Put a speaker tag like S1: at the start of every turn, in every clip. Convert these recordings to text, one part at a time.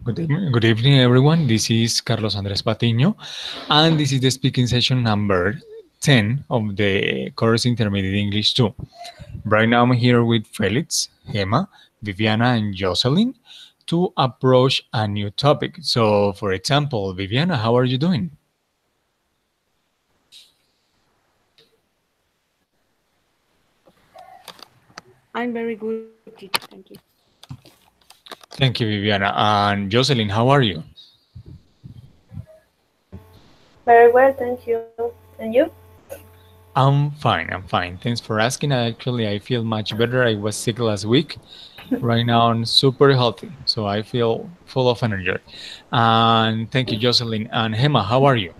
S1: Good evening, everyone. This is Carlos Andres Patiño, and this is the speaking session number 10 of the course Intermediate English 2. Right now, I'm here with Felix, Gemma, Viviana, and Jocelyn to approach a new topic. So, for example, Viviana, how are you doing?
S2: I'm very good, teacher. Thank you.
S1: Thank you, Viviana. And Jocelyn, how are you?
S3: Very well, thank you. And you?
S1: I'm fine. I'm fine. Thanks for asking. I feel much better. I was sick last week. Right now, I'm super healthy, so I feel full of energy. And thank you, Jocelyn. And Gemma, how are you?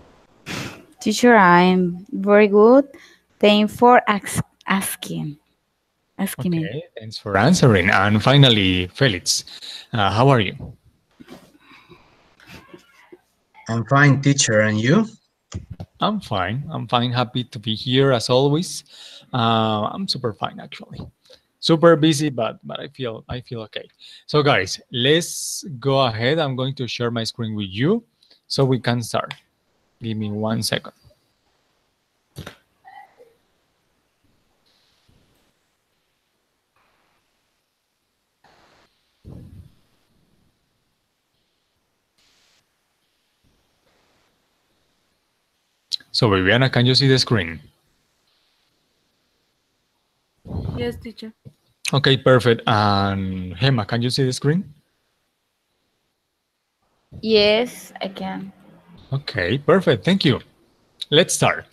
S4: Teacher, I'm very good. Thanks for asking. Me.
S1: Okay, thanks for answering. And finally, Felix, how are you?
S5: I'm fine, teacher, and you?
S1: I'm fine. I'm fine. Happy to be here as always. I'm super fine actually. Super busy, but I feel okay. So guys, let's go ahead. I'm going to share my screen with you so we can start. Give me 1 second. So Viviana, can you see the screen?
S2: Yes, teacher.
S1: Okay, perfect. And Gemma, can you see the screen?
S4: Yes, I can.
S1: Okay, perfect. Thank you. Let's start.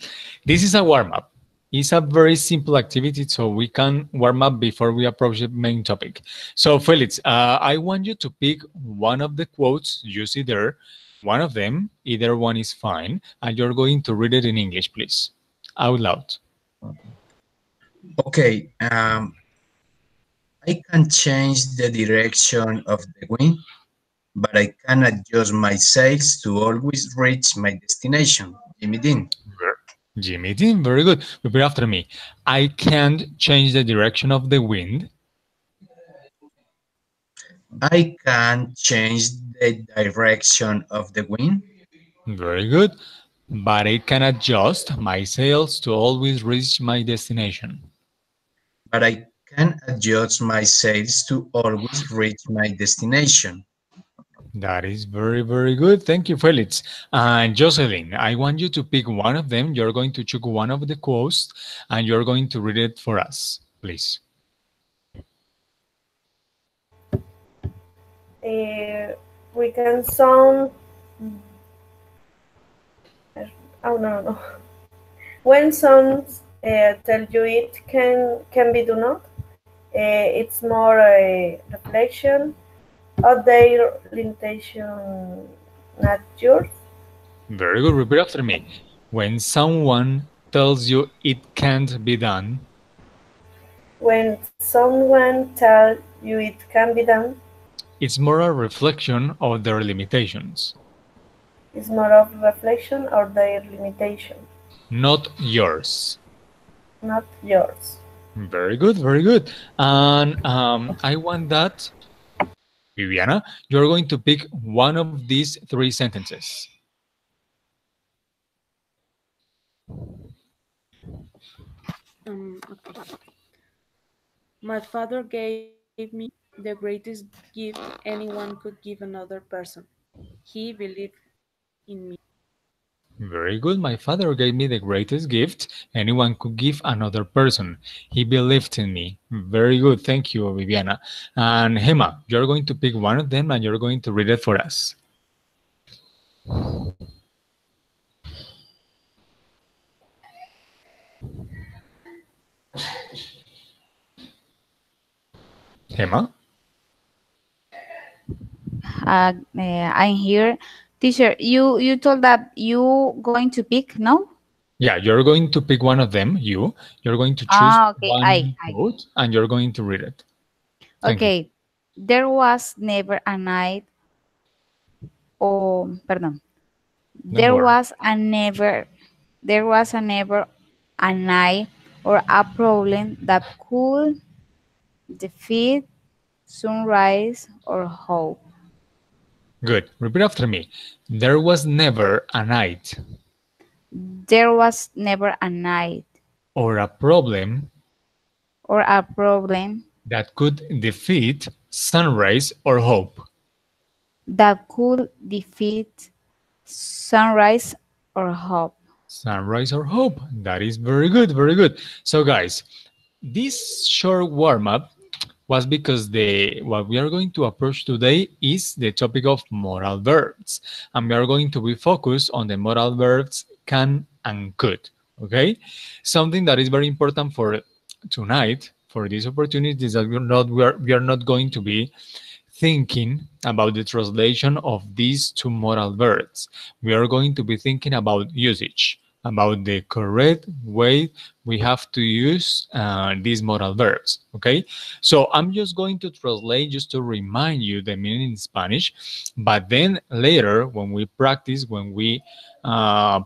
S1: This is a warm-up. It's a very simple activity, so we can warm up before we approach the main topic. So, Felix, I want you to pick one of the quotes you see there, one of them, either one is fine, and you're going to read it in English, please, out loud.
S5: Okay, I can change the direction of the wind, but I can adjust my sails to always reach my destination. Jimmy Dean.
S1: Jimmy Dean, very good. Repeat after me. I can't change the direction of the wind.
S5: I can change the direction of the wind,
S1: Very good. But I can adjust my sails to always reach my destination.
S5: but I can adjust my sails to always reach my destination.
S1: That is very, very good. Thank you, Felix. And Jocelyn, I want you to pick one of them. You're going to choose one of the quotes and you're going to read it for us, please.
S3: We can sound. Oh no. When some tell you it can be do not, it's more a reflection of their limitation, not yours.
S1: Very good. Repeat after me. When someone tells you it can't be done.
S3: When someone tells you it can be done,
S1: it's more a reflection of their limitations.
S3: It's more of a reflection of their limitation.
S1: Not yours.
S3: Not yours.
S1: Very good, very good. And I want that, Viviana, you're going to pick one of these 3 sentences.
S2: Okay. My father gave me the greatest gift anyone could give another person. He believed in me.
S1: Very good. My father gave me the greatest gift anyone could give another person. He believed in me. Very good. Thank you, Viviana. And Gemma, you're going to pick one of them and you're going to read it for us. Gemma?
S4: I'm here. Teacher, you told that you going to pick, no?
S1: Yeah, you're going to pick one of them, you're going to choose one quote and you're going to read it.
S4: Okay. There was never a night, pardon. There was a never a night or a problem that could defeat sunrise or hope.
S1: Good. Repeat after me. There was never a night
S4: There was never a night
S1: or a problem
S4: or a problem
S1: that could defeat sunrise or hope.
S4: that could defeat sunrise or hope.
S1: Sunrise or hope. That is very good, very good. So guys, this short warm-up was because the what we are going to approach today is the topic of moral verbs, and we are going to be focused on the moral verbs can and could. Okay, something that is very important for tonight for this opportunity is that we are not going to be thinking about the translation of these two moral verbs. We are going to be thinking about usage, about the correct way we have to use these moral verbs. Okay, so I'm just going to translate just to remind you the meaning in Spanish, but then later when we practice, when we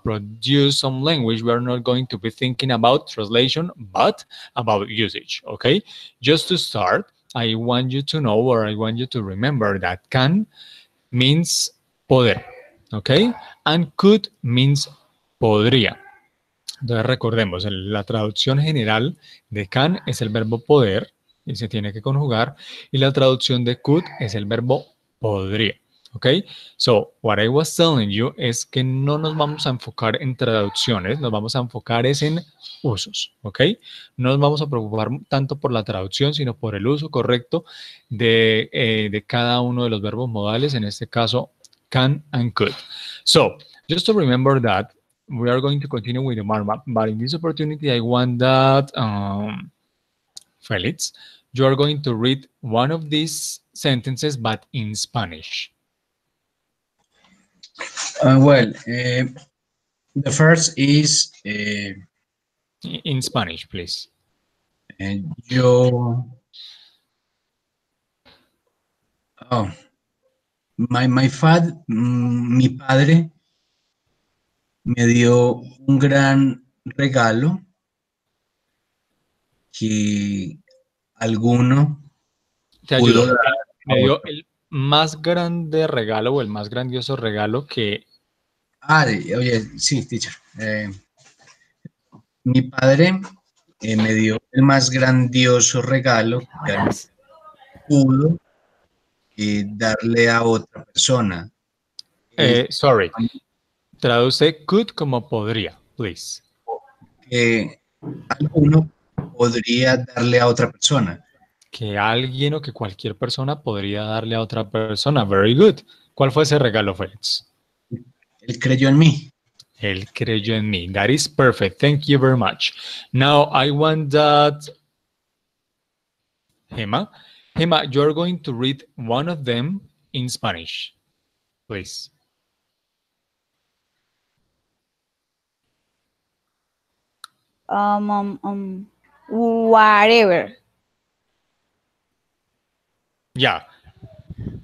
S1: produce some language, we are not going to be thinking about translation, but about usage. Okay, just to start, I want you to know, or I want you to remember that can means poder, okay? And could means podría. Entonces recordemos, la traducción general de can es el verbo poder y se tiene que conjugar, y la traducción de could es el verbo podría. ¿Ok? So, what I was telling you es que no nos vamos a enfocar en traducciones, nos vamos a enfocar es en usos. ¿Ok? No nos vamos a preocupar tanto por la traducción, sino por el uso correcto de cada uno de los verbos modales, en este caso, can and could. So, just to remember that, we are going to continue with the warm-up, but in this opportunity, I want that, Felix, you are going to read one of these sentences, but in Spanish.
S5: The first is
S1: In Spanish, please.
S5: yo. Oh, mi padre me dio un gran regalo que alguno
S1: Te
S5: pudo
S1: ayudo.
S5: dar a
S1: Me dio
S5: otro.
S1: el más grande regalo o el más grandioso regalo que...
S5: Oye, sí, teacher. Mi padre me dio el más grandioso regalo que alguno pudo darle a otra persona.
S1: sorry. Traduce could como podría, please.
S5: Que alguno podría darle a otra persona.
S1: Que alguien o que cualquier persona podría darle a otra persona. Very good. ¿Cuál fue ese regalo, Felix?
S5: Él creyó en mí.
S1: Él creyó en mí. That is perfect. Thank you very much. Now I want that... Gemma, you are going to read one of them in Spanish, please.
S4: Whatever.
S1: Yeah.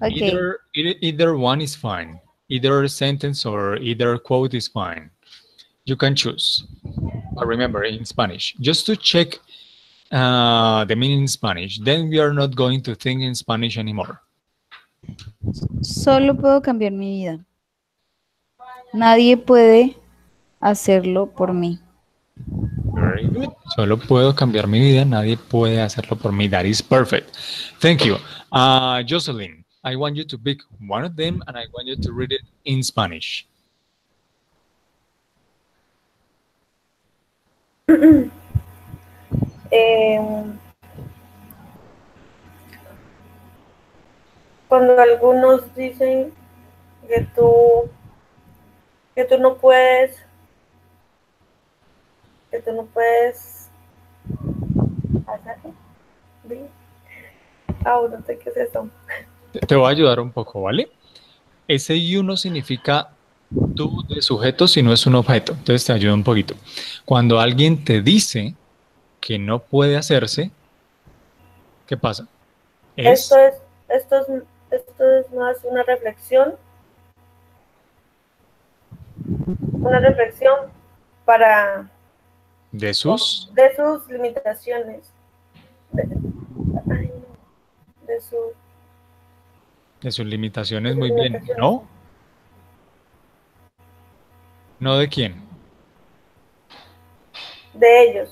S4: Okay.
S1: Either one is fine. Either sentence or either quote is fine. You can choose. But remember, in Spanish, just to check the meaning in Spanish, then we are not going to think in Spanish anymore.
S4: Solo puedo cambiar mi vida. Nadie puede hacerlo por mí.
S1: Very good. Solo puedo cambiar mi vida. Nadie puede hacerlo por mí. That is perfect. Thank you. Jocelyn, I want you to pick one of them and I want you to read it in Spanish.
S3: Cuando algunos dicen que tú no puedes hacerlo. No sé qué es eso.
S1: Te voy a ayudar un poco, ¿vale? Ese you no significa tú de sujeto, sino es un objeto. Entonces te ayuda un poquito. Cuando alguien te que no puede hacerse, ¿qué pasa?
S3: Esto es más una reflexión para
S1: de sus
S3: limitaciones, de
S1: De sus limitaciones,
S3: sus
S1: muy bien.
S3: limitaciones.
S1: ¿No? ¿No de quién?
S3: De ellos.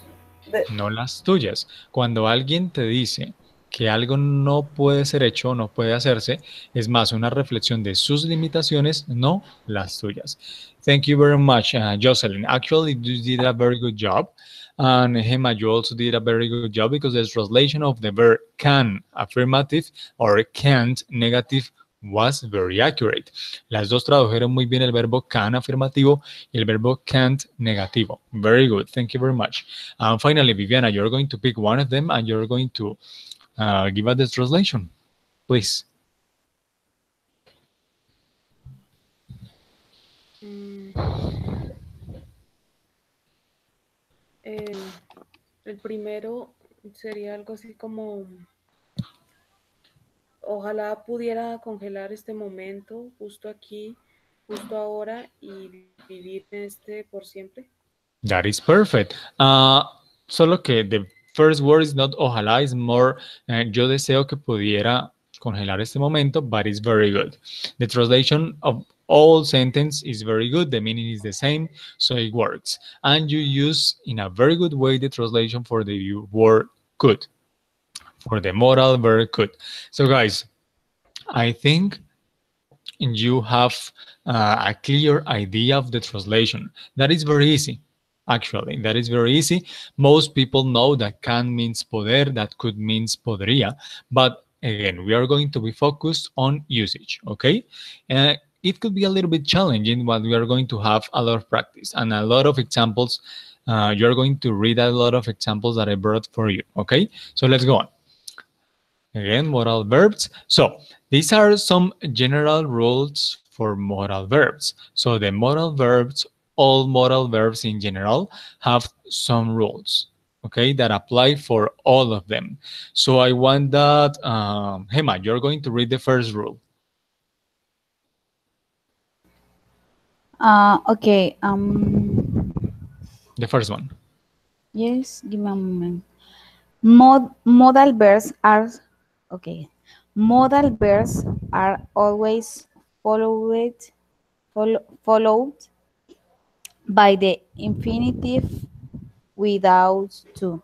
S3: De,
S1: No las tuyas. Cuando alguien te dice que algo no puede ser hecho, no puede hacerse, es más una reflexión de sus limitaciones, no las tuyas. Thank you very much, Jocelyn. Actually, you did a very good job. And Hema, you also did a very good job because the translation of the verb can affirmative or can't negative was very accurate. Las dos tradujeron muy bien el verbo can afirmativo y el verbo can't negativo. Very good. Thank you very much. And finally, Viviana, you're going to pick one of them and you're going to give us the translation, please.
S2: Mm, el primero sería algo así como, ojalá pudiera congelar este momento, justo aquí, justo ahora, y vivir en este por siempre.
S1: That is perfect. Solo que the first word is not ojalá, is more yo deseo que pudiera congelar este momento, but it's very good. The translation of all sentence is very good. The meaning is the same, so it works. And you use in a very good way the translation for the word could, for the modal verb could. So guys, I think you have a clear idea of the translation. That is very easy. Actually, that is very easy. Most people know that can means poder, that could means podría, but again, we are going to be focused on usage, okay? It could be a little bit challenging, but we are going to have a lot of practice and a lot of examples. You're going to read a lot of examples that I brought for you, okay? So let's go on. Again, modal verbs. So these are some general rules for modal verbs. So the modal verbs, all modal verbs in general, have some rules, okay, that apply for all of them. So I want that, Hema, you're going to read the first rule,
S4: Okay.
S1: the first one.
S4: Yes, give me a moment. Modal verbs are okay. Modal verbs are always followed by the infinitive without to.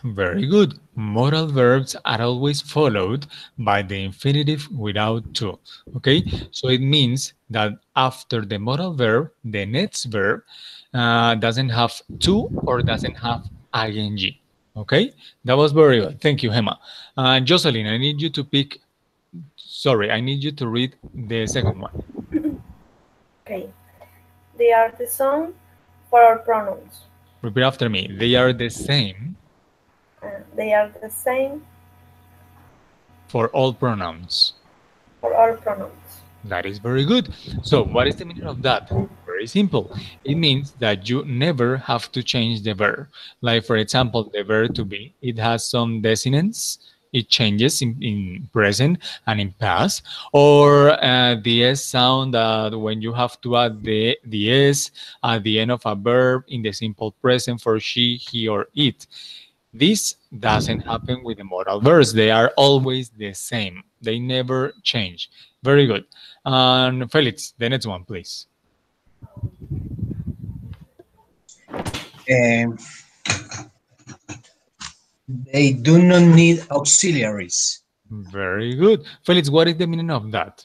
S1: Very good. Modal verbs are always followed by the infinitive without to. Okay, so it means that after the modal verb, the next verb doesn't have to or doesn't have ing. Okay, that was very good. Thank you, Hema. Jocelyn, I need you to pick. Sorry, I need you to read the second one.
S3: okay. They are the same for all pronouns.
S1: Repeat after me. They are the same
S3: They are the same
S1: for all pronouns.
S3: for all pronouns.
S1: That is very good. So what is the meaning of that? Very simple. It means that you never have to change the verb. Like for example, the verb to be, it has some dissonance. It changes in present and in past. Or the S sound that when you have to add the S at the end of a verb in the simple present for she, he, or it. This doesn't happen with the modal verbs. They are always the same. They never change. Very good. And Felix, the next one, please.
S5: Um, they do not need auxiliaries.
S1: Very good. Felix, what is the meaning of that?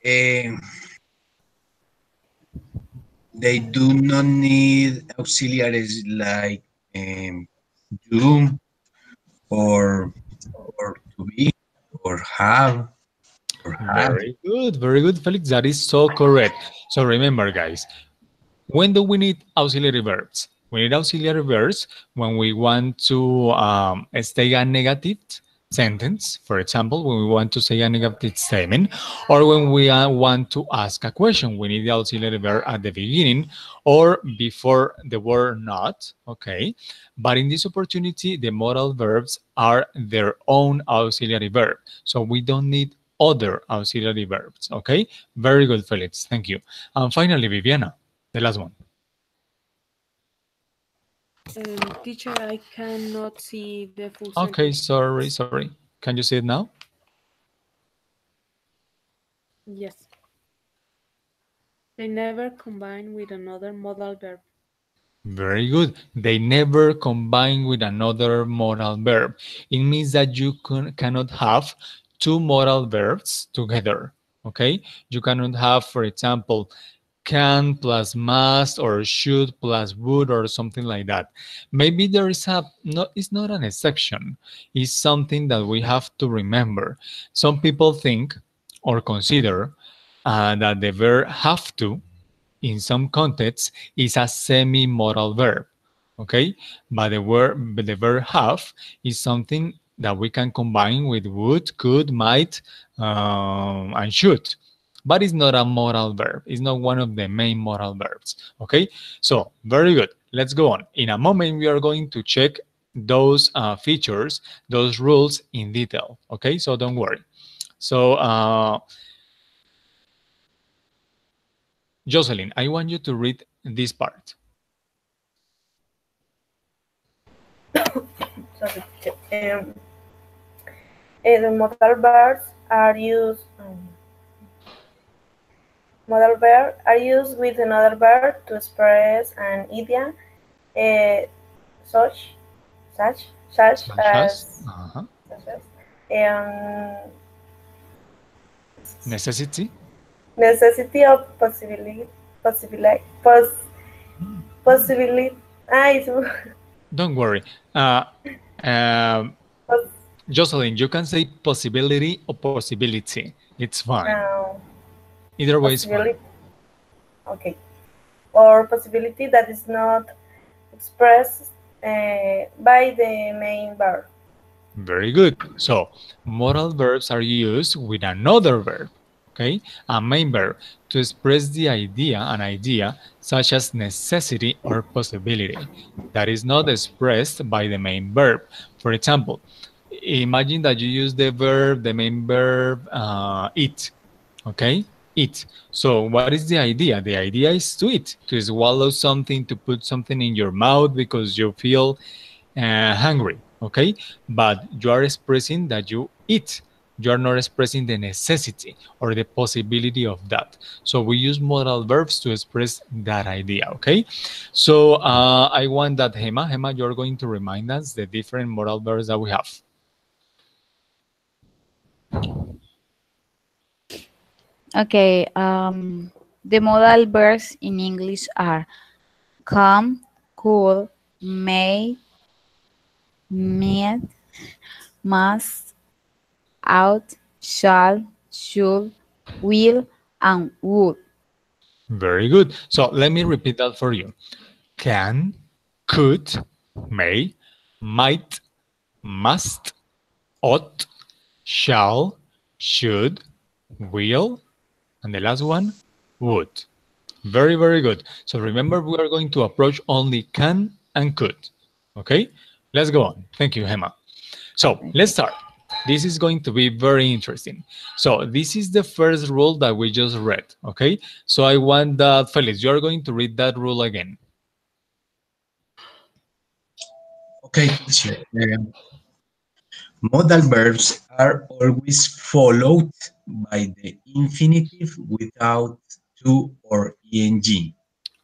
S5: Um, they do not need auxiliaries like do or to be or have or had.
S1: Very good, Felix. That is so correct. So remember, guys, when do we need auxiliary verbs? We need auxiliary verbs when we want to state a negative sentence, for example, when we want to say a negative statement, or when we want to ask a question, we need the auxiliary verb at the beginning or before the word not, okay? But in this opportunity, the modal verbs are their own auxiliary verb. So we don't need other auxiliary verbs, okay? Very good, Felix. Thank you. And finally, Viviana, the last one.
S2: Teacher, I cannot see the full
S1: Okay,
S2: sentence.
S1: sorry. Can you see it now?
S2: Yes. They never combine with another modal verb.
S1: Very good. They never combine with another modal verb. It means that you cannot have two modal verbs together. Okay? You cannot have, for example, can plus must or should plus would or something like that. Maybe there is a no, it's not an exception. It's something that we have to remember. Some people think or consider that the verb have to in some contexts is a semi-modal verb, okay? But the verb have is something that we can combine with would, could, might, and should. But it's not a modal verb. It's not one of the main modal verbs, okay? So, very good. Let's go on. In a moment, we are going to check those features, those rules in detail, okay? So don't worry. So, Jocelyn, I want you to read this part.
S3: Sorry. The modal verbs are used. Modal verbs are used with another verb to express an idea, uh, such, such
S1: Such as
S3: as, such as um,
S1: necessity.
S3: necessity of possibility, possibility. It's,
S1: Don't worry.
S3: pos,
S1: Jocelyn, you can say possibility or possibility. It's fine.
S3: uh,
S1: Either way is fine.
S3: possibility. Okay, or possibility that is not expressed by the main verb.
S1: Very good. So, modal verbs are used with another verb, okay? A main verb to express the idea, an idea such as necessity or possibility that is not expressed by the main verb. For example, imagine that you use the main verb, eat, okay? Eat. So what is the idea? The idea is to eat, to swallow something, to put something in your mouth because you feel hungry, okay? But you are expressing that you eat. You are not expressing the necessity or the possibility of that. So we use modal verbs to express that idea, okay? So I want that Hema, you're going to remind us the different modal verbs that we have.
S4: Okay, the modal verbs in English are come, could, may, might, must, ought, shall, should, will, and would.
S1: Very good. So let me repeat that for you. Can, could, may, might, must, ought, shall, should, will, and the last one, would. Very, very good. So remember, we are going to approach only can and could. Okay? Let's go on. Thank you, Hema. So let's start. This is going to be very interesting. So this is the first rule that we just read. Okay? So I want that, Felix, you are going to read that rule again.
S5: Okay, teacher. Modal verbs are always followed by the infinitive without to or ing.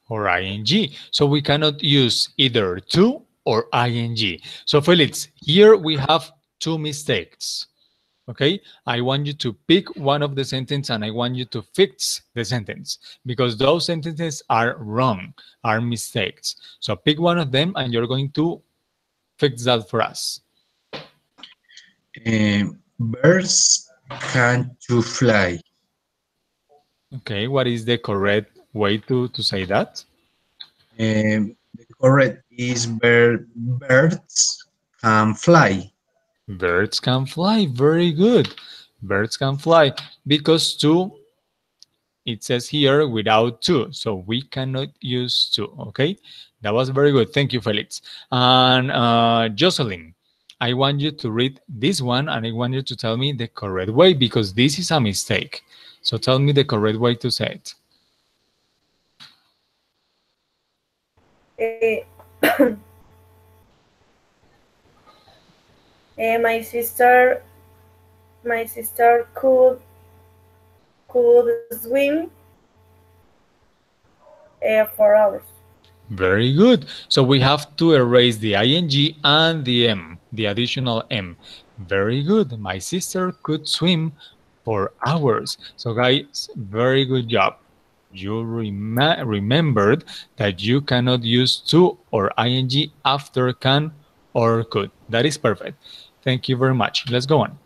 S1: Or ing. So we cannot use either to or ing. So Felix, here we have two mistakes. Okay, I want you to pick one of the sentence and I want you to fix the sentence because those sentences are wrong, are mistakes. So pick one of them and you're going to fix that for us.
S5: Birds can to fly.
S1: Okay, what is the correct way to say that?
S5: The correct is birds can fly.
S1: Birds can fly. Very good. Birds can fly because to, it says here without to, so we cannot use to. Okay, that was very good. Thank you, Felix. And Jocelyn, I want you to read this one and I want you to tell me the correct way because this is a mistake. So tell me the correct way to say it.
S3: My sister could could swim 4 hours.
S1: Very good. So we have to erase the ing and the m, the additional m. Very good. My sister could swim for hours. So guys, very good job. You remembered that you cannot use to or ing after can or could. That is perfect. Thank you very much. Let's go on.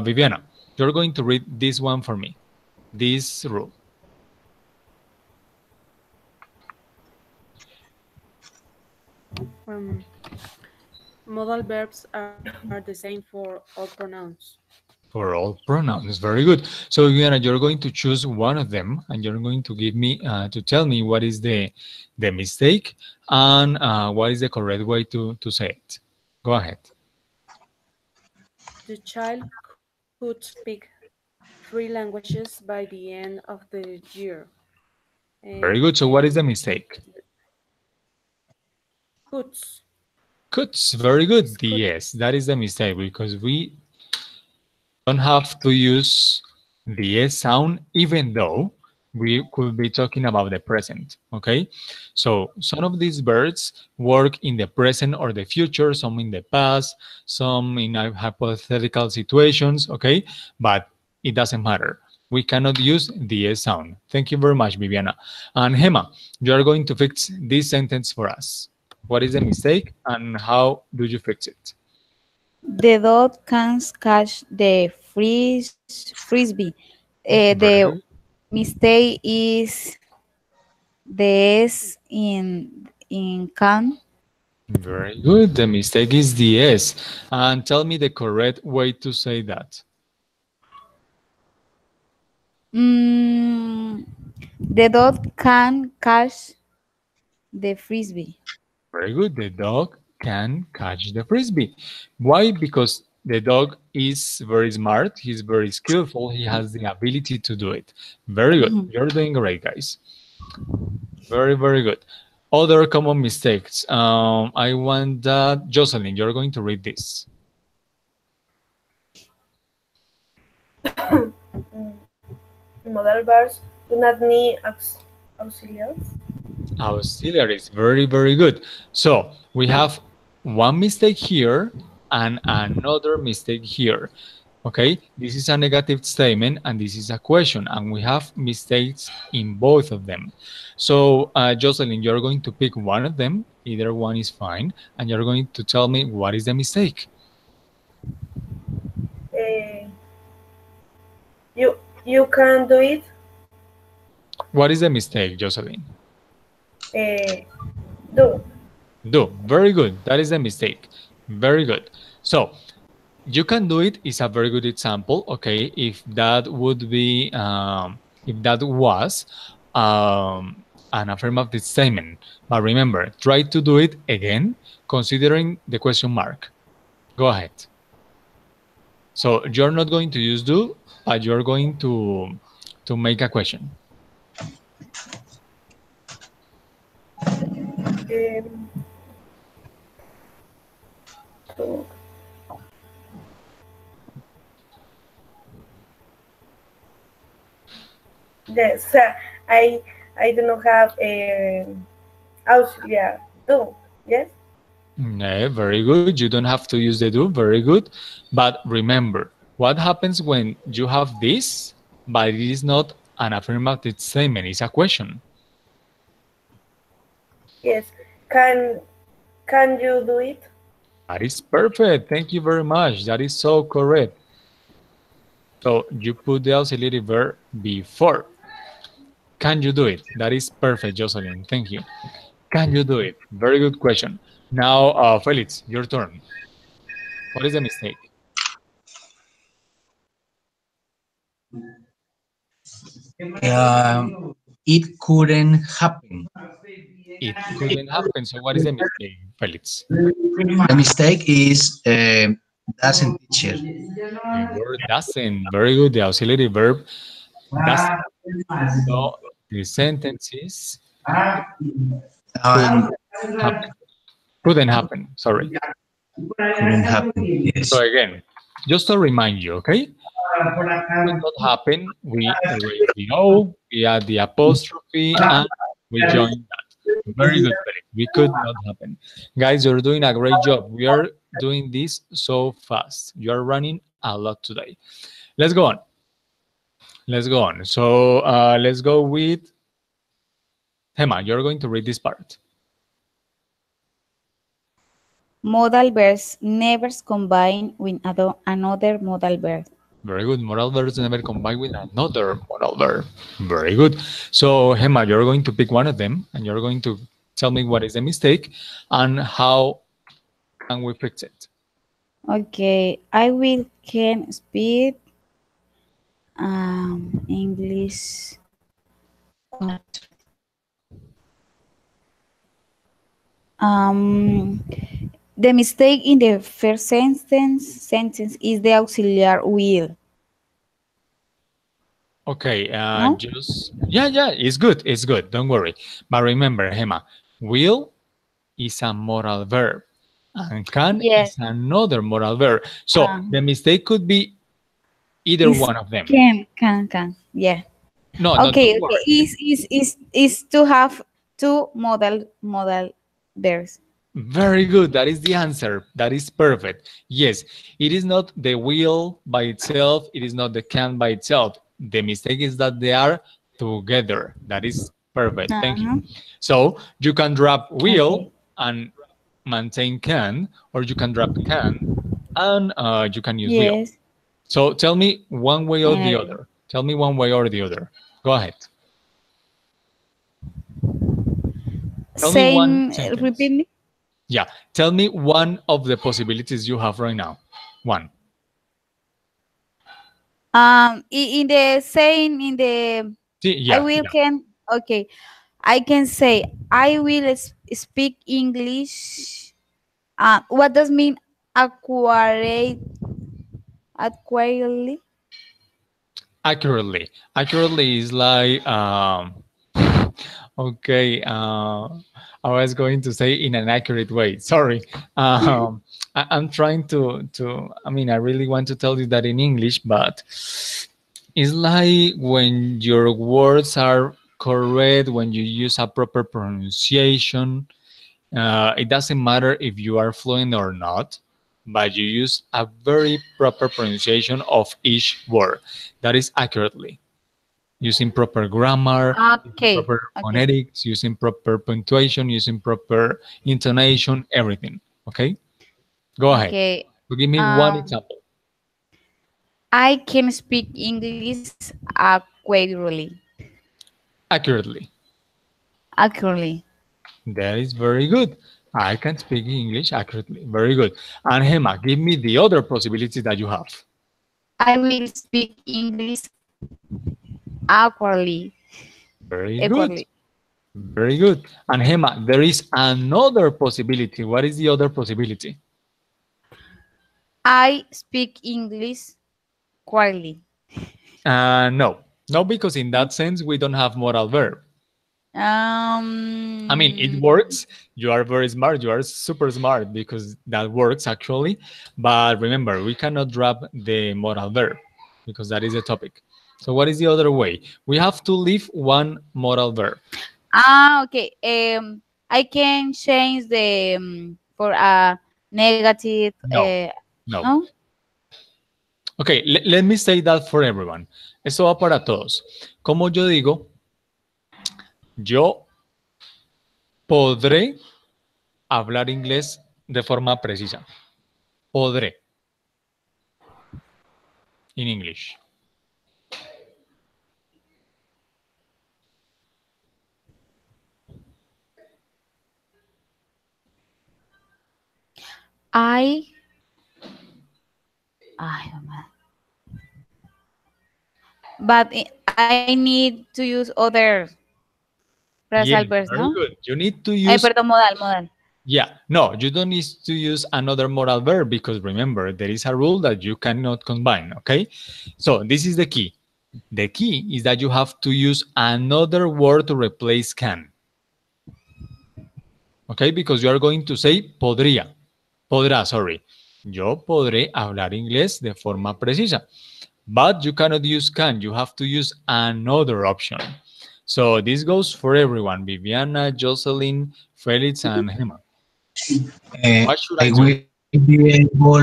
S1: Viviana, you're going to read this one for me. This rule.
S2: Um, Modal verbs are the same for all pronouns.
S1: For all pronouns. Very good. So Viviana, you're going to choose one of them, and you're going to give me to tell me what is the mistake and what is the correct way to say it. Go ahead.
S2: The child could speak 3 languages by the end of the year.
S1: Very good. So what is
S2: And
S1: the mistake?
S2: could,
S1: Could. Very good.
S2: is could.
S1: Yes, that is the mistake because we don't have to use the S sound, even though we could be talking about the present, okay? So some of these verbs work in the present or the future, some in the past, some in hypothetical situations, okay? But it doesn't matter. We cannot use the S sound. Thank you very much, Viviana. And Hema, you are going to fix this sentence for us. What is the mistake and how do you fix it?
S4: The dog can catch the frisbee. The
S1: Very good.
S4: mistake is the S in can.
S1: Very good. The mistake is the S. And tell me the correct way to say that.
S4: Mm, the dog can catch the frisbee.
S1: Very good. The dog can catch the frisbee. Why? Because the dog is very smart. He's very skillful. He has the ability to do it. Very good.
S4: Mhm.
S1: You're doing great, guys. Very, very good. Other common mistakes. I want that Jocelyn, you're going to read this.
S3: Modal verbs do not need auxiliaries.
S1: Auxiliaries, very, very good. So we have one mistake here and another mistake here. Okay, this is a negative statement and this is a question, and we have mistakes in both of them. So, Jocelyn, you're going to pick one of them, either one is fine, and you're going to tell me what is the mistake.
S3: Uh, you can do it.
S1: What is the mistake, Jocelyn?
S3: Uh, do.
S1: Do. Very good. That is the mistake. Very good. So, you can do it is a very good example. Okay, if that would be, if that was an affirmative statement. But remember, try to do it again, considering the question mark. Go ahead. So you're not going to use do, but you're going to make a question.
S3: To, yes, I do not have auxiliary. Do. Yes.
S1: Yeah, very good. You don't have to use the do. Very good. But remember, what happens when you have this, but it is not an affirmative statement, it's a question.
S3: Yes. Can you do it?
S1: That is perfect. Thank you very much. That is so correct. So you put the auxiliary verb before. Can you do it? That is perfect, Jocelyn. Thank you. Can you do it? Very good question. Now, Felix, your turn. What is the mistake?
S5: It couldn't happen.
S1: It couldn't happen. So what is the mistake, Felix?
S5: The mistake is doesn't, teacher.
S1: The word doesn't. Very good. The auxiliary verb doesn't. So the sentence is
S5: Um,
S1: happen. Couldn't happen. Sorry.
S5: couldn't happen. Yes.
S1: So again, just to remind you, okay? Could not happen. We erase the O, we add the apostrophe, and we join that. Very good, Felix. We could not happen. Guys, you're doing a great job. We are doing this so fast. You are running a lot today. Let's go on. Let's go on. So let's go with Hema. You're going to read this part.
S4: Modal verbs never combine with another modal verb.
S1: Very good. Modal verbs never combine with another modal verb. Very good. So, Hema, you're going to pick one of them and you're going to tell me what is the mistake and how can we fix it.
S4: Okay, I will can speak English. The mistake in the first sentence is the auxiliar will.
S1: Okay,
S4: No?
S1: yeah, it's good. It's good. Don't worry. But remember, Hema, will is a modal verb and can
S4: Yes.
S1: is another modal verb. So the mistake could be either one of them.
S4: Can. Yeah.
S1: No,
S4: Okay,
S1: don't worry.
S4: Is to have two modal verbs.
S1: Very good. That is the answer. That is perfect. Yes, it is not the will by itself. It is not the can by itself. The mistake is that they are together. That is perfect. Thank you. So you can drop will and maintain can, or you can drop can and you can use will.
S4: Yes.
S1: So tell me one way or the other. Tell me one way or the other. Go ahead. Tell me one sentence.
S4: Repeat me.
S1: Yeah, tell me one of the possibilities you have right now. One.
S4: In the saying in the
S1: Yeah,
S4: I will can okay. I can say I will speak English. What does mean acquiredly?
S1: Accurately is like okay, I was going to say in an accurate way. Sorry. I'm trying to I mean, I really want to tell you that in English, but it's like when your words are correct, when you use a proper pronunciation. It doesn't matter if you are fluent or not, but you use a very proper pronunciation of each word. That is accurately. Using proper grammar,
S4: Okay.
S1: proper phonetics, using proper punctuation, using proper intonation, everything. Okay? Go ahead.
S4: Okay.
S1: So give me one example.
S4: I can speak English accurately.
S1: Accurately.
S4: Accurately.
S1: That is very good. I can speak English accurately. Very good. And Hema, give me the other possibility that you have.
S4: I will speak English accurately.
S1: Very good. Very good. And Hema, there is another possibility. What is the other possibility?
S4: I speak English quietly.
S1: No. No, because in that sense, we don't have modal verb. I mean, it works. You are very smart. You are super smart because that works actually. But remember, we cannot drop the modal verb because that is a topic. So what is the other way? We have to leave one modal verb.
S4: Okay. I can change the for a negative.
S1: No. Okay, let me say that for everyone. Esto va para todos. Como yo digo, yo podré hablar inglés de forma precisa. Podré. In English.
S4: But I need to use other phrasal verbs,
S1: very
S4: no?
S1: good. You need to use...
S4: perdón, modal.
S1: Yeah, no, you don't need to use another modal verb because remember, there is a rule that you cannot combine, okay? So this is the key. The key is that you have to use another word to replace can. Okay, because you are going to say podrá, sorry. Yo podré hablar inglés de forma precisa. but you cannot use can. You have to use another option. So this goes for everyone, Viviana, Jocelyn, Felix, and Hema. What should I
S5: I
S1: do?
S5: will be able,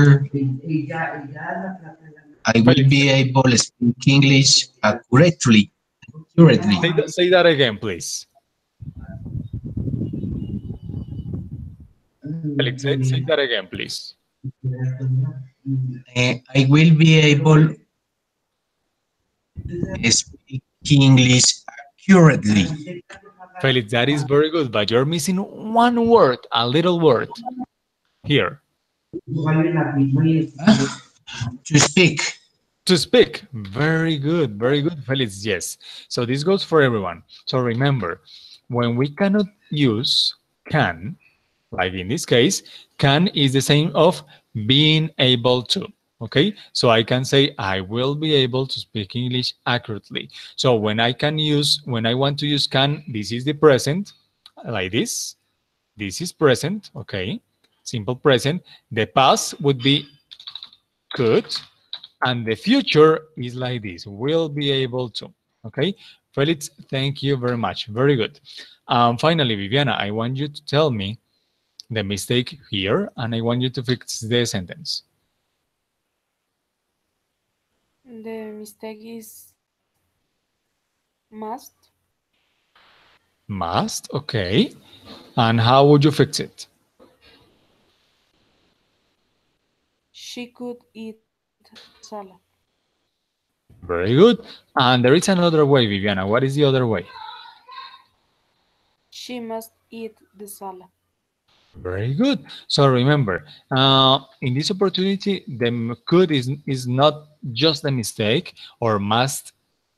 S5: I will be
S1: Felix,
S5: able to speak English accurately. Accurately.
S1: say that again, please. Felix, say that again, please.
S5: I will be able to speak English accurately.
S1: Felix, that is very good, but you're missing one word, a little word here.
S5: To speak.
S1: To speak. Very good, Felix. Yes. So this goes for everyone. So remember, when we cannot use can, like in this case, can is the same of being able to. Okay, so I can say I will be able to speak English accurately. So when I want to use can, this is the present, like this. This is present. Okay, simple present. The past would be could, and the future is like this, will be able to. Okay, Felix, thank you very much. Very good. Finally, Viviana, I want you to tell me the mistake here, and I want you to fix the sentence.
S2: The mistake is must.
S1: Must, okay. And how would you fix it?
S2: She could eat salad.
S1: Very good. And there is another way, Viviana. What is the other way?
S2: She must eat the salad.
S1: Very good. So remember, in this opportunity, the could is not just a mistake, or must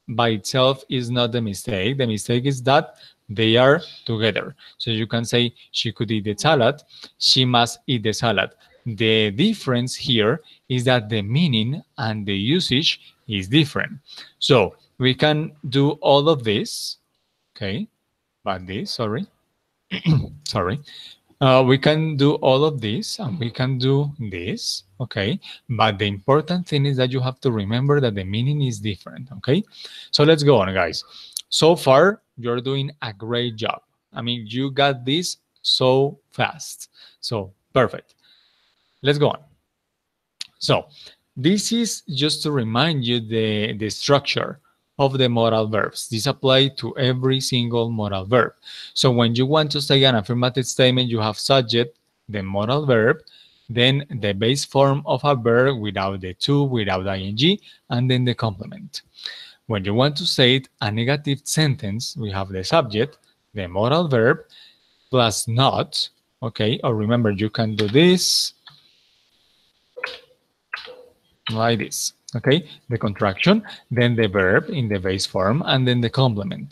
S1: by itself is not the mistake. The mistake is that they are together. So you can say she could eat the salad, she must eat the salad. The difference here is that the meaning and the usage is different. So we can do all of this, okay, but this, sorry, sorry. We can do all of this and we can do this, okay? But the important thing is that you have to remember that the meaning is different, okay? So let's go on, guys. So far, you're doing a great job. I mean, you got this so fast. So perfect. Let's go on. So this is just to remind you the structure of the modal verbs. This applies to every single modal verb. So when you want to say an affirmative statement, you have subject, the modal verb, then the base form of a verb without the to, without ing, and then the complement. When you want to say it, a negative sentence, we have the subject, the modal verb, plus not, okay? Or remember, you can do this, like this, okay? The contraction, then the verb in the base form, and then the complement.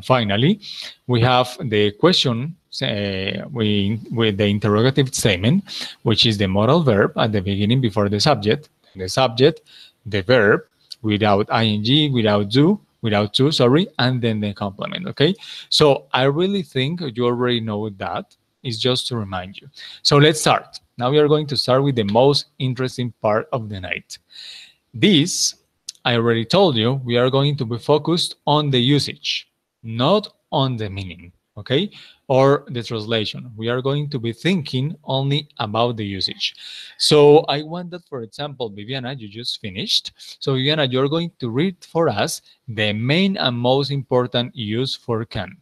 S1: Finally, we have the question with the interrogative statement, which is the modal verb at the beginning before the subject, the verb without ing, without do, without to, sorry, and then the complement, okay? So I really think you already know that. It's just to remind you. So let's start. Now we are going to start with the most interesting part of the night. This, I already told you, we are going to be focused on the usage, not on the meaning, okay? Or the translation. We are going to be thinking only about the usage. So I want that, for example, Viviana, you just finished. So Viviana, you're going to read for us the main and most important use for can.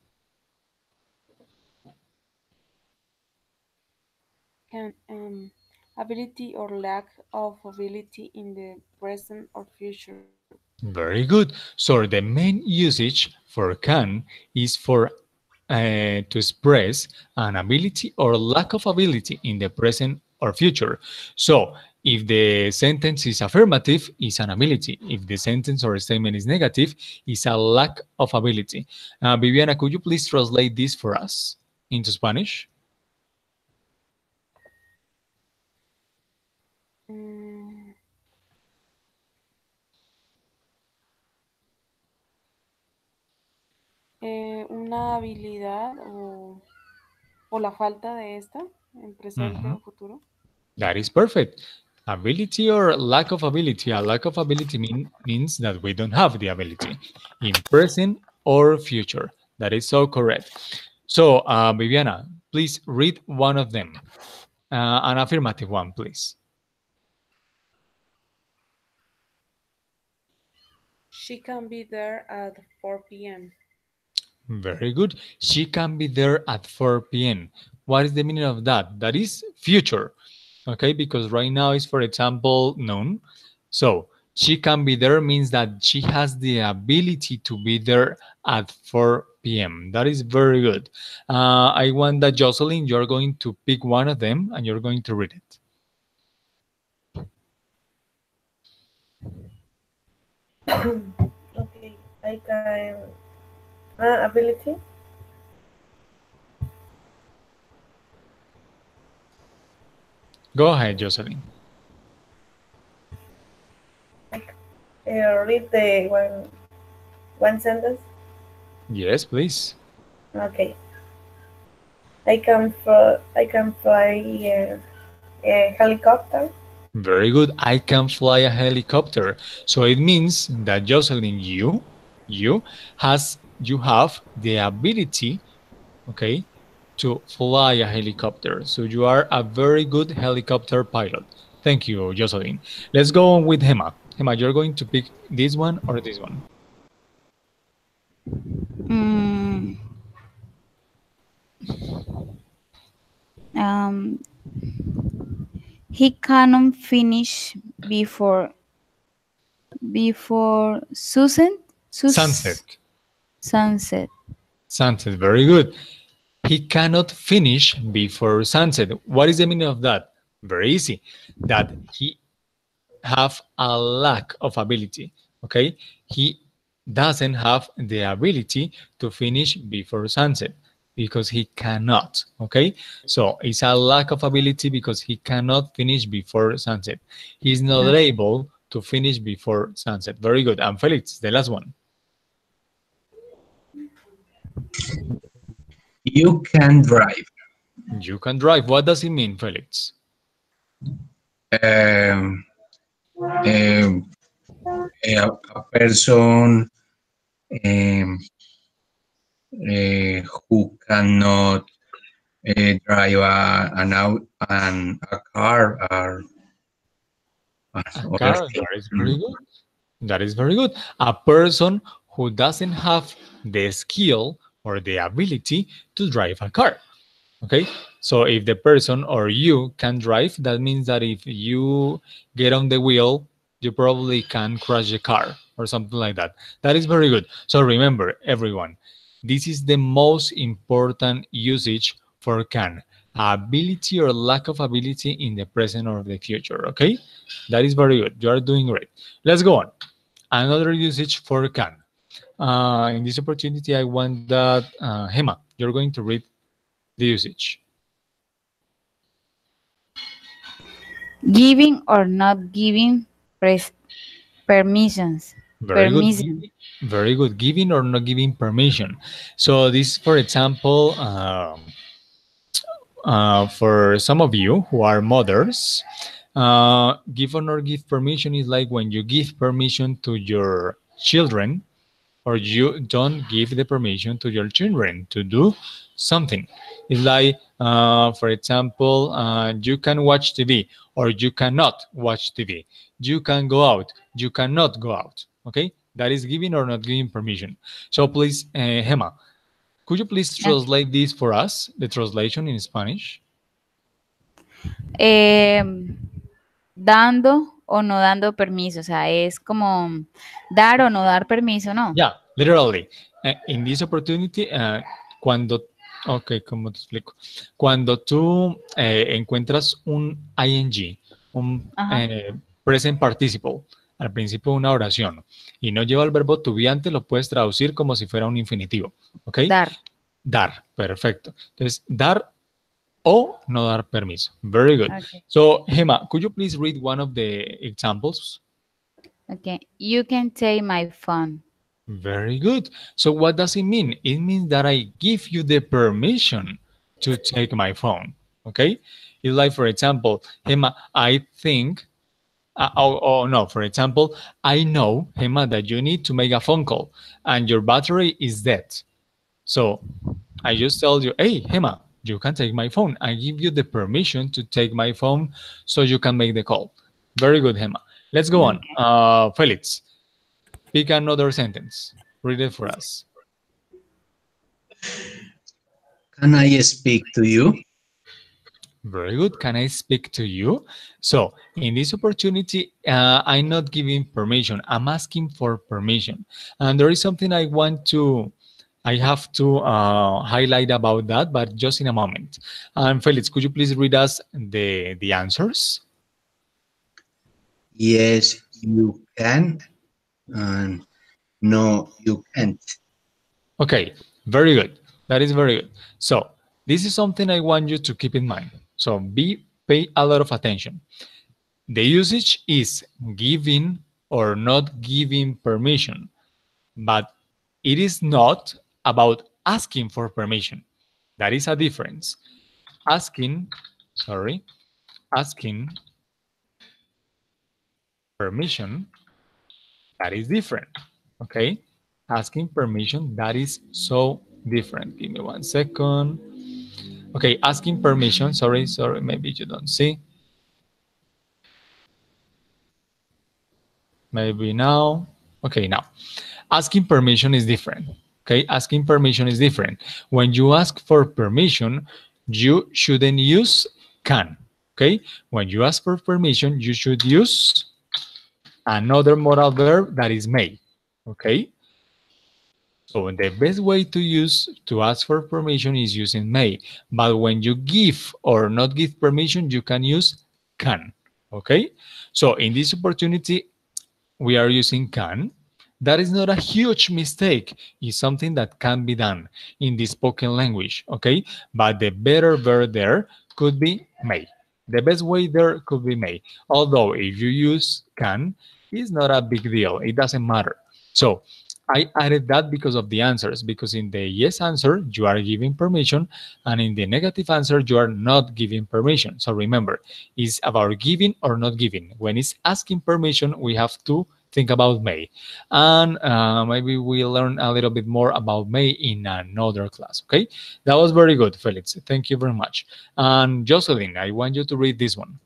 S2: Can ability or lack of ability in the present or future.
S1: Very good. So the main usage for can is for to express an ability or lack of ability in the present or future. So if the sentence is affirmative, it's an ability. If the sentence or statement is negative, it's a lack of ability. Viviana, could you please translate this for us into Spanish?
S2: Mm, una habilidad o la falta de esta en presente
S1: Mhm.
S2: o futuro.
S1: That is perfect. Ability or lack of ability? A lack of ability means that we don't have the ability in present or future. That is so correct. So, Viviana, please read one of them. An affirmative one, please.
S2: She can be there at 4 p.m.
S1: Very good. She can be there at 4 p.m. What is the meaning of that? That is future. Okay, because right now is, for example, noon. So she can be there means that she has the ability to be there at 4 p.m. That is very good. I want that, Jocelyn, you're going to pick one of them and you're going to read it.
S3: Okay, I can. Ability.
S1: Go ahead, Jocelyn.
S3: Read the one sentence.
S1: Yes, please.
S3: Okay. I can fly a helicopter.
S1: Very good. I can fly a helicopter. So it means that, Jocelyn, you have the ability, okay, to fly a helicopter. So you are a very good helicopter pilot. Thank you, Jocelyn. Let's go on with Hema. Hema, you're going to pick this one or this one.
S4: Mm, um, he cannot finish before
S1: Sunset.
S4: sunset.
S1: Sunset. Very good. He cannot finish before sunset. What is the meaning of that? Very easy. That he have a lack of ability. Okay, he doesn't have the ability to finish before sunset because he cannot. Okay, so it's a lack of ability because he cannot finish before sunset. He's not
S4: Okay.
S1: able to finish before sunset. Very good. And Felix, the last one.
S5: You can drive.
S1: You can drive. What does it mean, Felix?
S5: Um, um, a person um, who cannot drive a car
S1: A
S5: or other
S1: car.
S5: things.
S1: That is very good. That is very good. A person who doesn't have the skill or the ability to drive a car. Okay, so if the person or you can drive, that means that if you get on the wheel, you probably can crash the car or something like that. That is very good. So remember, everyone, this is the most important usage for can: ability or lack of ability in the present or the future. Okay, that is very good. You are doing great. Let's go on. Another usage for can. In this opportunity, I want that Hema, you're going to read the usage.
S4: Giving or not giving permissions.
S1: Very good.
S4: Permission.
S1: Very good. Giving or not giving permission. So this, for example, for some of you who are mothers, give or not give permission is like when you give permission to your children or you don't give the permission to your children to do something. It's like, for example, you can watch TV or you cannot watch TV. You can go out, you cannot go out. Okay, that is giving or not giving permission. So please, Hema, could you please
S4: Okay.
S1: translate this for us, the translation in Spanish?
S4: Em, dando o no dando permiso, o sea, es como dar o no dar permiso, ¿no?
S1: Yeah, literally. In this opportunity, cuando, ok, ¿cómo te explico? Cuando tú encuentras un ing, un
S4: Ajá.
S1: present participle, al principio de una oración, y no lleva el verbo to be antes, lo puedes traducir como si fuera un infinitivo, ¿ok?
S4: Dar.
S1: Dar, perfecto. Entonces, dar o no dar permiso. Very good.
S4: Okay.
S1: So, Gemma, could you please read one of the examples?
S4: Okay. You can take my phone.
S1: Very good. So what does it mean? It means that I give you the permission to take my phone. Okay? It's like, for example, Emma, I think Oh, no, for example, I know, Gemma, that you need to make a phone call and your battery is dead. So I just tell you, hey, Gemma, you can take my phone. I give you the permission to take my phone so you can make the call. Very good, Gemma. Let's go on.
S4: Okay.
S1: Felix, pick another sentence. Read it for us.
S5: Can I speak to you?
S1: Very good. Can I speak to you? So, in this opportunity, I'm not giving permission. I'm asking for permission. And there is something I have to highlight about that, but just in a moment. And Felix, could you please read us the answers?
S5: Yes, you can. And no, you can't.
S1: Okay, very good. That is very good. So, this is something I want you to keep in mind. So, pay a lot of attention. The usage is giving or not giving permission, but it is not about asking for permission. That is a difference. Asking, sorry, asking permission, that is different. Okay? Asking permission, that is so different. Give me 1 second. Okay, asking permission, sorry, maybe you don't see. Maybe now. Okay, now. Asking permission is different. Okay, asking permission is different. When you ask for permission, you shouldn't use can. Okay, when you ask for permission, you should use another modal verb that is may. Okay, so the best way to ask for permission is using may. But when you give or not give permission, you can use can. Okay, so in this opportunity, we are using can. That is not a huge mistake. It's something that can be done in the spoken language, okay? But the better verb there could be may. The best way there could be may. Although if you use can, it's not a big deal. It doesn't matter. So I added that because of the answers, because in the yes answer, you are giving permission, and in the negative answer, you are not giving permission. So remember, it's about giving or not giving. When it's asking permission, we have to think about may. And maybe we'll learn a little bit more about may in another class, okay? That was very good, Felix. Thank you very much. And Jocelyn, I want you to read this one.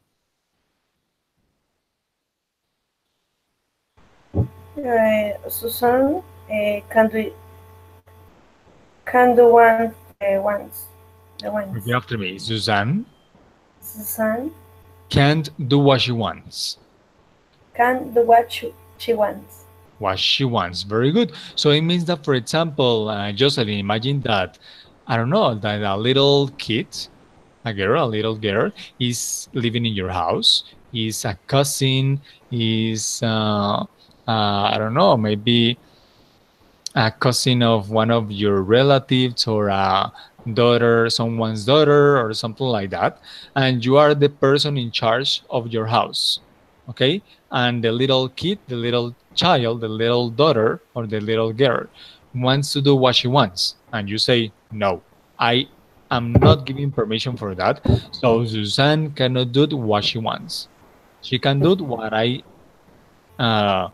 S3: Susan can do one once. The
S1: Repeat
S3: ones.
S1: after me. Suzanne
S3: Susan
S1: can't do what she wants.
S3: can do what she wants.
S1: What she wants. Very good. So it means that, for example, Jocelyn, imagine that, I don't know, that a little kid, a little girl, is living in your house, is a cousin, is, I don't know, maybe a cousin of one of your relatives or a daughter, someone's daughter, or something like that, and you are the person in charge of your house, okay? And the little kid, the little child, the little daughter, or the little girl wants to do what she wants, and you say, no, I am not giving permission for that. So Suzanne cannot do what she wants. She can do uh,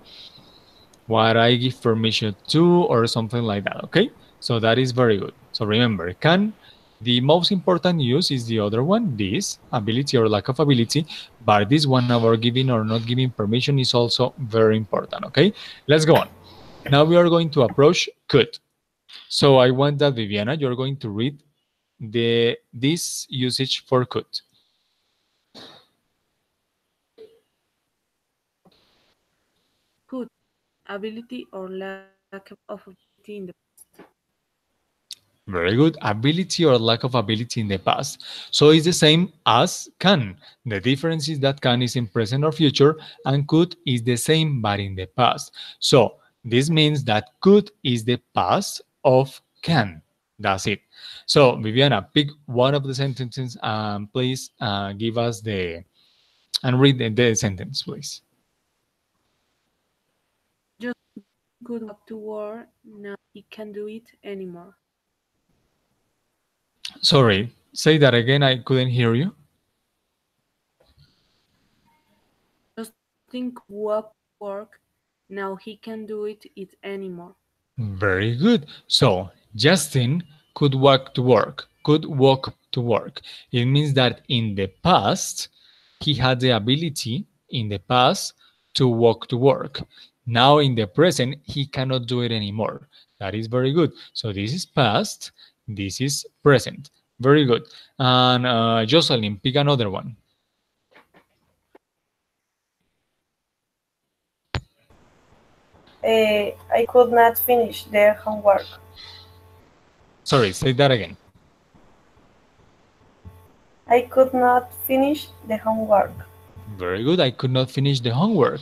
S1: what I give permission to or something like that, okay? So that is very good. So remember, can, the most important use is the other one, this, ability or lack of ability, but this one about giving or not giving permission is also very important, okay? Let's go on. Now we are going to approach could. So I want that, Viviana, you're going to read this usage for could.
S2: Could, ability or lack of ability in the
S1: Very good. Ability or lack of ability in the past. So it's the same as can. The difference is that can is in present or future and could is the same but in the past. So this means that could is the past of can. That's it. So Viviana, pick one of the sentences and please give us and read the sentence, please.
S2: just could walk to work, now he can't do it anymore.
S1: Sorry, say that again. I couldn't hear you.
S2: Justin could walk to work. Now he can do it anymore.
S1: Very good. So Justin could walk to work. Could walk to work. It means that in the past, he had the ability in the past to walk to work. Now in the present, he cannot do it anymore. That is very good. So this is past. This is present. Very good. And Jocelyn, pick another one.
S3: I could not finish the homework.
S1: Sorry, say that again.
S3: I could not finish the homework.
S1: Very good. I could not finish the homework.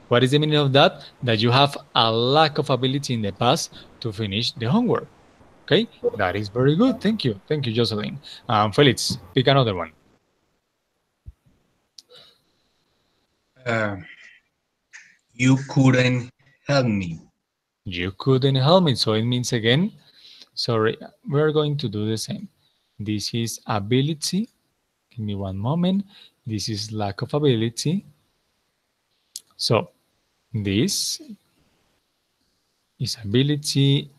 S1: What is the meaning of that? That you have a lack of ability in the past to finish the homework. Okay, that is very good. Thank you. Thank you, Jocelyn. Felix, pick another one.
S5: Uh, you couldn't help me.
S1: You couldn't help me. So it means again, sorry, we're going to do the same. This is ability. Give me one moment. This is lack of ability. So this is ability,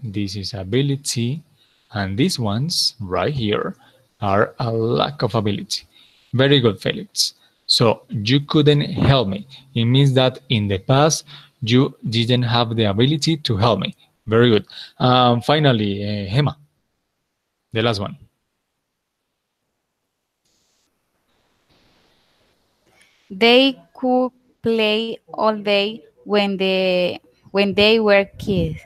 S1: this is ability, and these ones right here are a lack of ability. Very good, Felix. So you couldn't help me. It means that in the past you didn't have the ability to help me. Very good. Finally, Hema, the last one.
S4: They could play all day when they were kids.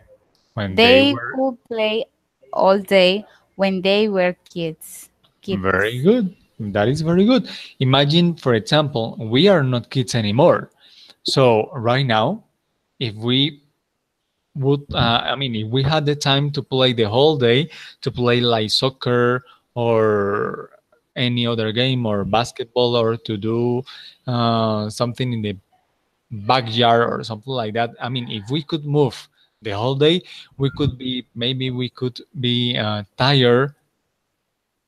S1: When they
S4: They
S1: were
S4: could play all day when they were kids.
S1: very
S4: Kids.
S1: good. That is very good. Imagine, for example, we are not kids anymore. So right now, if we would, if we had the time to play the whole day, to play like soccer or any other game or basketball or to do something in the backyard or something like that. I mean, if we could move the whole day, maybe we could be tired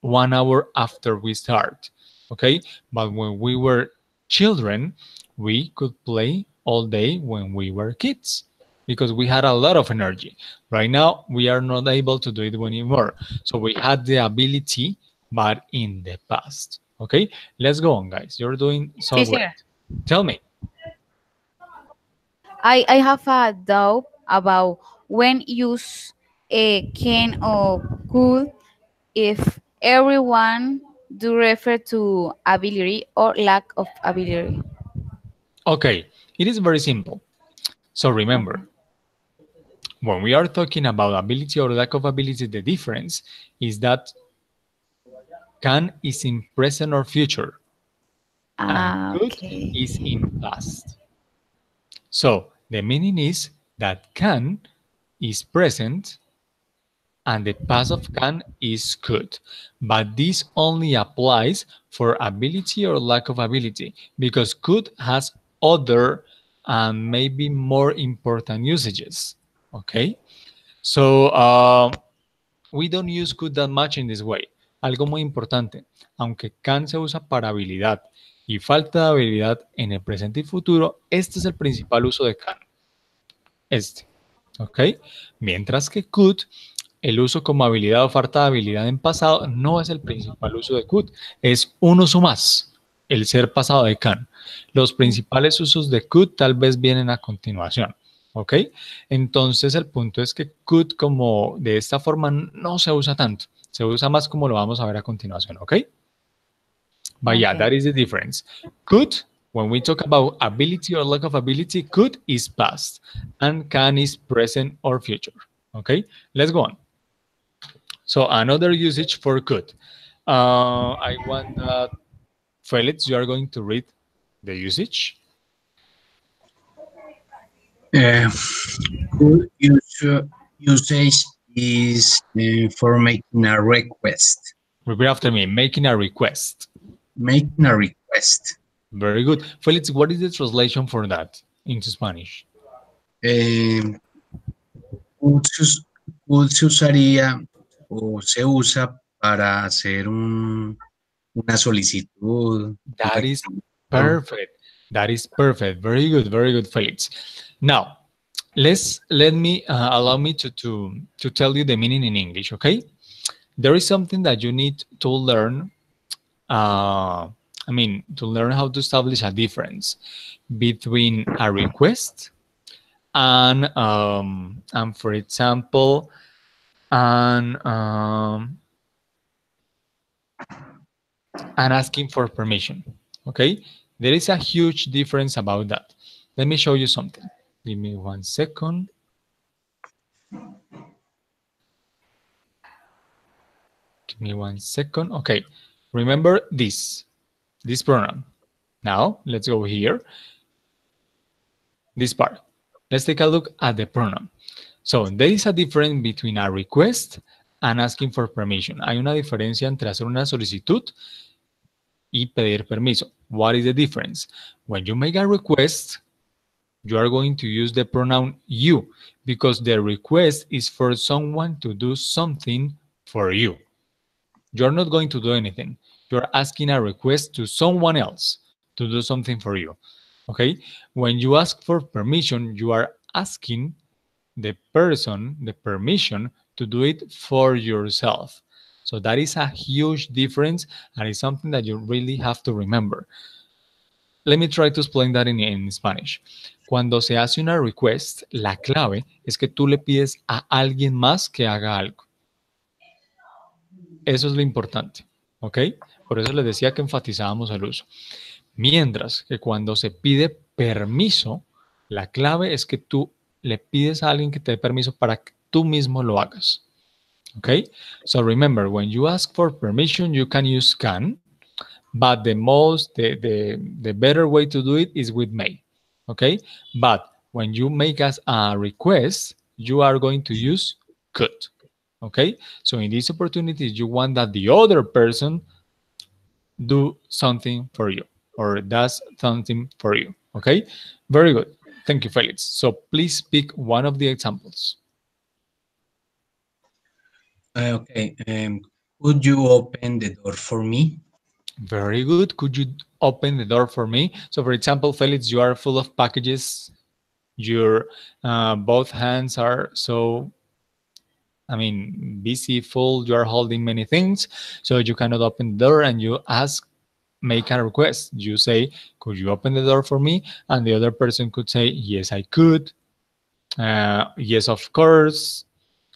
S1: 1 hour after we start. Okay, but when we were children, we could play all day when we were kids because we had a lot of energy. Right now, we are not able to do it anymore. So we had the ability, but in the past. Okay, let's go on, guys. You're doing so great.
S4: Teacher,
S1: Tell me.
S4: I have a doubt about when use can or could if everyone do refer to ability or lack of ability.
S1: Okay, it is very simple. So remember,
S4: Okay.
S1: when we are talking about ability or lack of ability, the difference is that can is in present or future and could
S4: Okay.
S1: is in past. So the meaning is that can is present and the past of can is could. But this only applies for ability or lack of ability because could has other and maybe more important usages. Okay, so we don't use could that much in this way. Algo muy importante, aunque can se usa para habilidad y falta de habilidad en el presente y futuro, este es el principal uso de can. Este, ¿ok? Mientras que could, el uso como habilidad o falta de habilidad en pasado no es el principal uso de could, es un uso más, el ser pasado de can. Los principales usos de could tal vez vienen a continuación, ¿ok? Entonces el punto es que could como de esta forma no se usa tanto, se usa más como lo vamos a ver a continuación, ¿ok? But yeah,
S4: Okay.
S1: that is the difference. Could, when we talk about ability or lack of ability, could is past and can is present or future. Okay, let's go on. So another usage for could. I want that Felix, you are going to read the usage.
S5: Uh, could usage is for making a request.
S1: Repeat after me, making a request.
S5: Making a request.
S1: Very good. Felix, what is the translation for that into Spanish?
S5: Eh, could se usaría o se usa para hacer una solicitud, un
S1: That is
S5: requerimiento.
S1: perfect. That is perfect. Very good, Felix. Now, let me allow me to tell you the meaning in English. Okay, there is something that you need to learn. To learn how to establish a difference between a request and for example, and and asking for permission. Okay, there is a huge difference about that. Let me show you something. Give me 1 second. Give me 1 second. Okay, remember this pronoun. Now let's go here. This part. Let's take a look at the pronoun. So there is a difference between a request and asking for permission. Hay una diferencia entre hacer una solicitud y pedir permiso. What is the difference? When you make a request, you are going to use the pronoun you because the request is for someone to do something for you. You're not going to do anything. You're asking a request to someone else to do something for you. Okay? When you ask for permission, you are asking the person the permission to do it for yourself. So that is a huge difference and it's something that you really have to remember. Let me try to explain that in Spanish. Cuando se hace una request, la clave es que tú le pides a alguien más que haga algo. Eso es lo importante, ¿ok? Por eso les decía que enfatizábamos el uso. Mientras que cuando se pide permiso, la clave es que tú le pides a alguien que te dé permiso para que tú mismo lo hagas. Okay? So remember, when you ask for permission, you can use can, but the better way to do it is with may. Okay? But when you make us a request, you are going to use could. Okay? So in this opportunity, you want that the other person do something for you or does something for you. Okay? Very good. Thank you, Felix. So please pick one of the examples.
S5: Okay. Could you open the door for me?
S1: Very good. Could you open the door for me? So for example, Felix, you are full of packages. Your both hands are so, busy, full. You are holding many things. So you cannot open the door and you make a request. You say, could you open the door for me? And the other person could say, yes, I could. Yes, of course.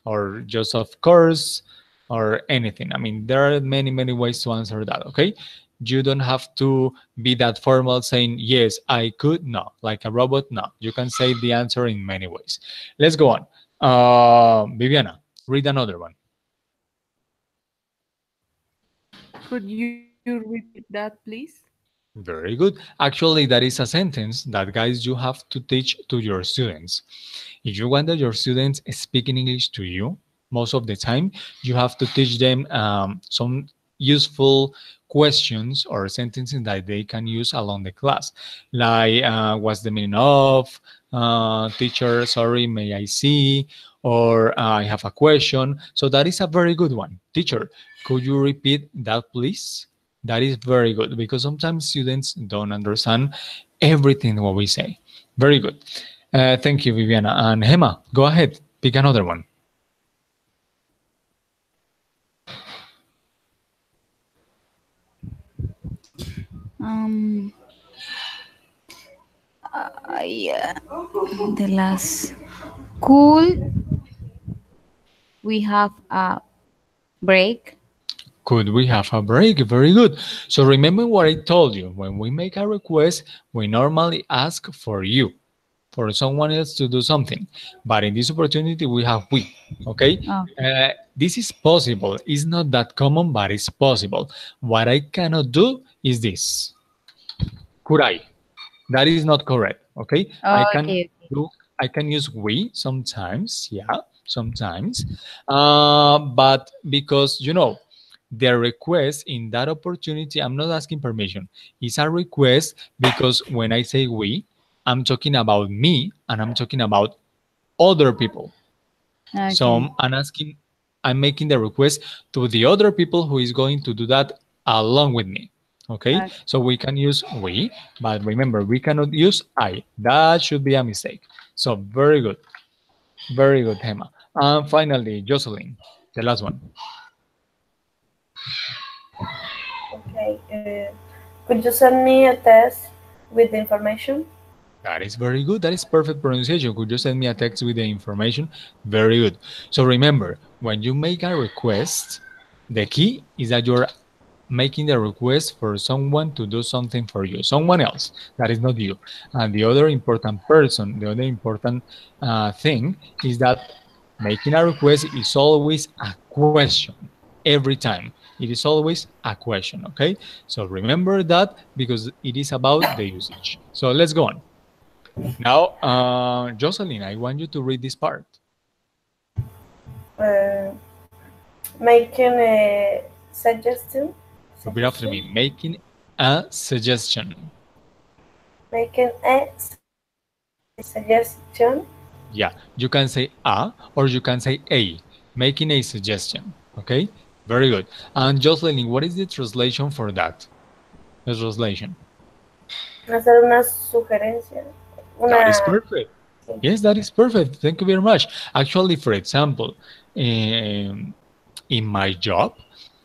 S1: Or just of course. Or anything. There are many ways to answer that, okay? You don't have to be that formal saying, yes, I could. No, like a robot, no. You can say the answer in many ways. Let's go on. Viviana, read another one.
S2: Could you repeat that, please?
S1: Very good. Actually, that is a sentence that, guys, you have to teach to your students. If you want that your students speak in English to you, most of the time, you have to teach them some useful questions or sentences that they can use along the class. Like, what's the meaning of? Teacher, sorry, may I see? Or I have a question. So that is a very good one. Teacher, could you repeat that, please? That is very good because sometimes students don't understand everything what we say. Very good. Thank you, Viviana. And Gemma, go ahead. Pick another one.
S4: Yeah, the last. Could we have a break?
S1: Could we have a break? Very good. So remember what I told you. When we make a request, we normally ask for you, for someone else to do something. But in this opportunity, we have we. Okay? This is possible. It's not that common, but it's possible. What I cannot do is this. Could I? That is not correct. Okay?
S4: Okay.
S1: I can use we sometimes. Yeah, sometimes. But because the request in that opportunity, I'm not asking permission. It's a request because when I say we, I'm talking about me and I'm talking about other people.
S4: Okay.
S1: So I'm making the request to the other people who is going to do that along with me. Okay, so we can use we, but remember we cannot use I. That should be a mistake. So very good, Hema. And finally, Jocelyn, the last one.
S3: Okay. Could you send me a test with the information?
S1: That is very good. That is perfect pronunciation. Could you send me a text with the information? Very good. So remember, when you make a request, the key is that you're making the request for someone to do something for you, someone else that is not you. And the other important person, the other important thing is that making a request is always a question every time. It is always a question, okay? So remember that because it is about the usage. So let's go on. Now, Jocelyn, I want you to read this part.
S3: Uh, Making a suggestion.
S1: Repeat after me. Making a suggestion.
S3: Making a suggestion.
S1: Yeah, you can say a or you can say a. Making a suggestion. Okay, very good. And Jocelyn, what is the translation for that? The translation.
S3: Hacer una sugerencia.
S1: That is
S3: Una.
S1: perfect. Yes, that is perfect. Thank you very much. Actually, for example, in my job,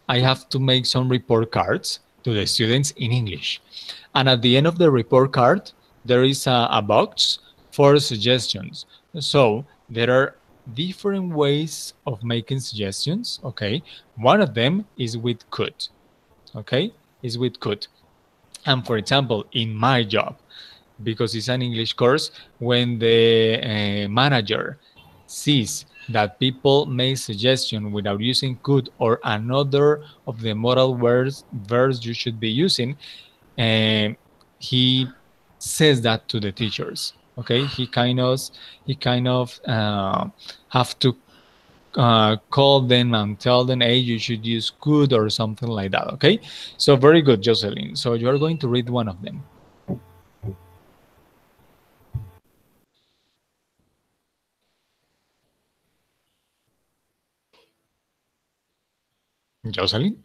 S1: I have to make some report cards to the students in English. And at the end of the report card, there is a box for suggestions. So there are different ways of making suggestions, okay? One of them is with could, okay? Is with could. And for example, in my job, because it's an English course, when the manager sees that people make suggestion without using could or another of the modal verbs you should be using, he says that to the teachers. Okay, he kind of have to call them and tell them, hey, you should use could or something like that. Okay, so very good, Jocelyn. So you are going to read one of them. Jocelyn?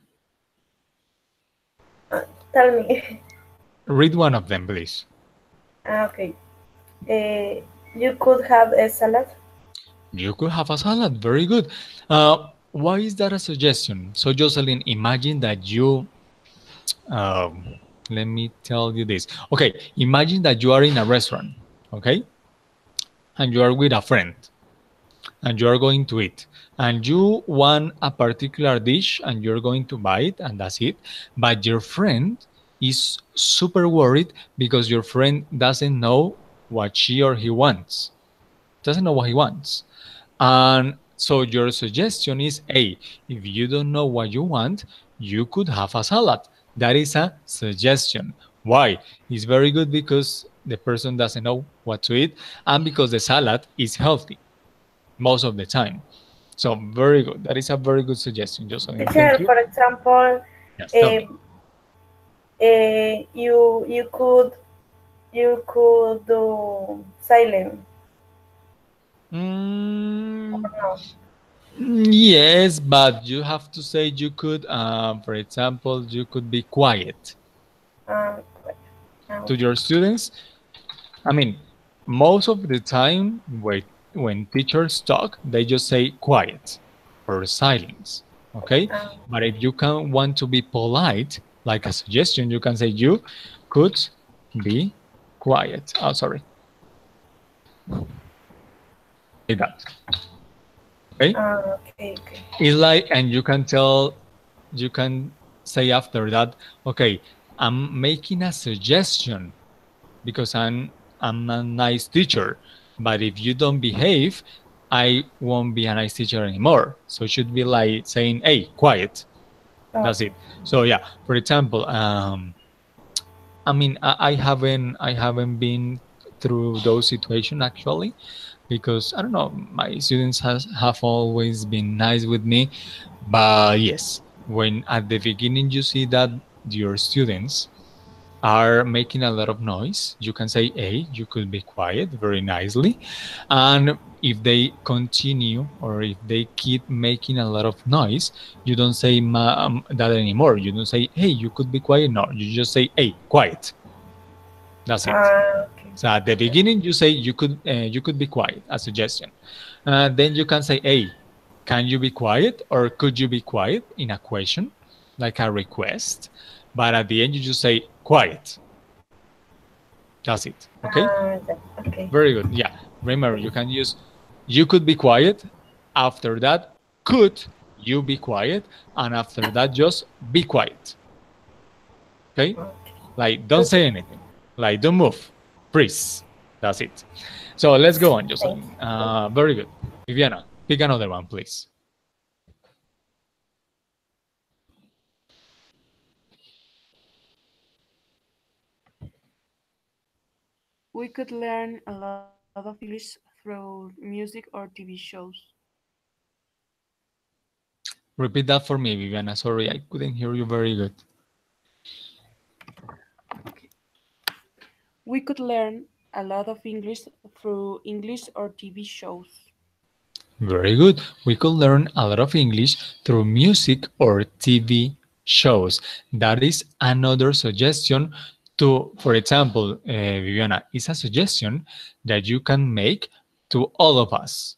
S3: Tell me.
S1: Read one of them, please.
S3: Okay. You could have a salad.
S1: You could have a salad. Very good. Why is that a suggestion? So, Jocelyn, imagine that you, let me tell you this. Okay, imagine that you are in a restaurant, okay? And you are with a friend, and you are going to eat. And you want a particular dish, and you're going to buy it, and that's it. But your friend is super worried because your friend doesn't know what she or he wants. Doesn't know what he wants. And so your suggestion is, hey, if you don't know what you want, you could have a salad. That is a suggestion. Why? It's very good because the person doesn't know what to eat and because the salad is healthy most of the time. So very good. That is a very good suggestion, Jocelyn. Thank you.
S3: For example,
S1: Yes, tell me.
S3: You could do silent.
S1: Mm,
S3: No.
S1: yes, but you have to say you could, for example, you could be quiet to your students. I mean, most of the time when teachers talk, they just say quiet or silence, okay? But if you can want to be polite, like a suggestion, you can say you could be quiet. Oh, sorry. Like that. Okay?
S3: Okay.
S1: It's like, and you can say after that, okay, I'm making a suggestion because I'm a nice teacher, but if you don't behave, I won't be a nice teacher anymore. So it should be like saying, hey, quiet. That's it. So yeah, for example, I mean, I haven't been through those situations actually, because I don't know, my students have always been nice with me. But yes, when at the beginning you see that your students are making a lot of noise, you can say, hey, you could be quiet very nicely. And if they continue or if they keep making a lot of noise, you don't say that anymore. You don't say, hey, you could be quiet. No, you just say, hey, quiet. That's it.
S3: Okay.
S1: So at the beginning, you could be quiet, a suggestion. Then you can say, hey, can you be quiet or could you be quiet in a question, like a request. But at the end, you just say quiet. That's it. Okay.
S3: Okay.
S1: Very good. Yeah. Remember, you can use you could be quiet. After that, could you be quiet? And after that, just be quiet. Okay. Like, don't say anything. Like, don't move. Freeze. That's it. So let's go on, Jocelyn. Very good. Viviana, pick another one, please.
S2: We could learn a lot of English through music or TV shows.
S1: Repeat that for me, Viviana. Sorry, I couldn't hear you very good.
S2: We could learn a lot of English through English or TV shows.
S1: Very good. We could learn a lot of English through music or TV shows. That is another suggestion to, for example, Viviana, is a suggestion that you can make to all of us.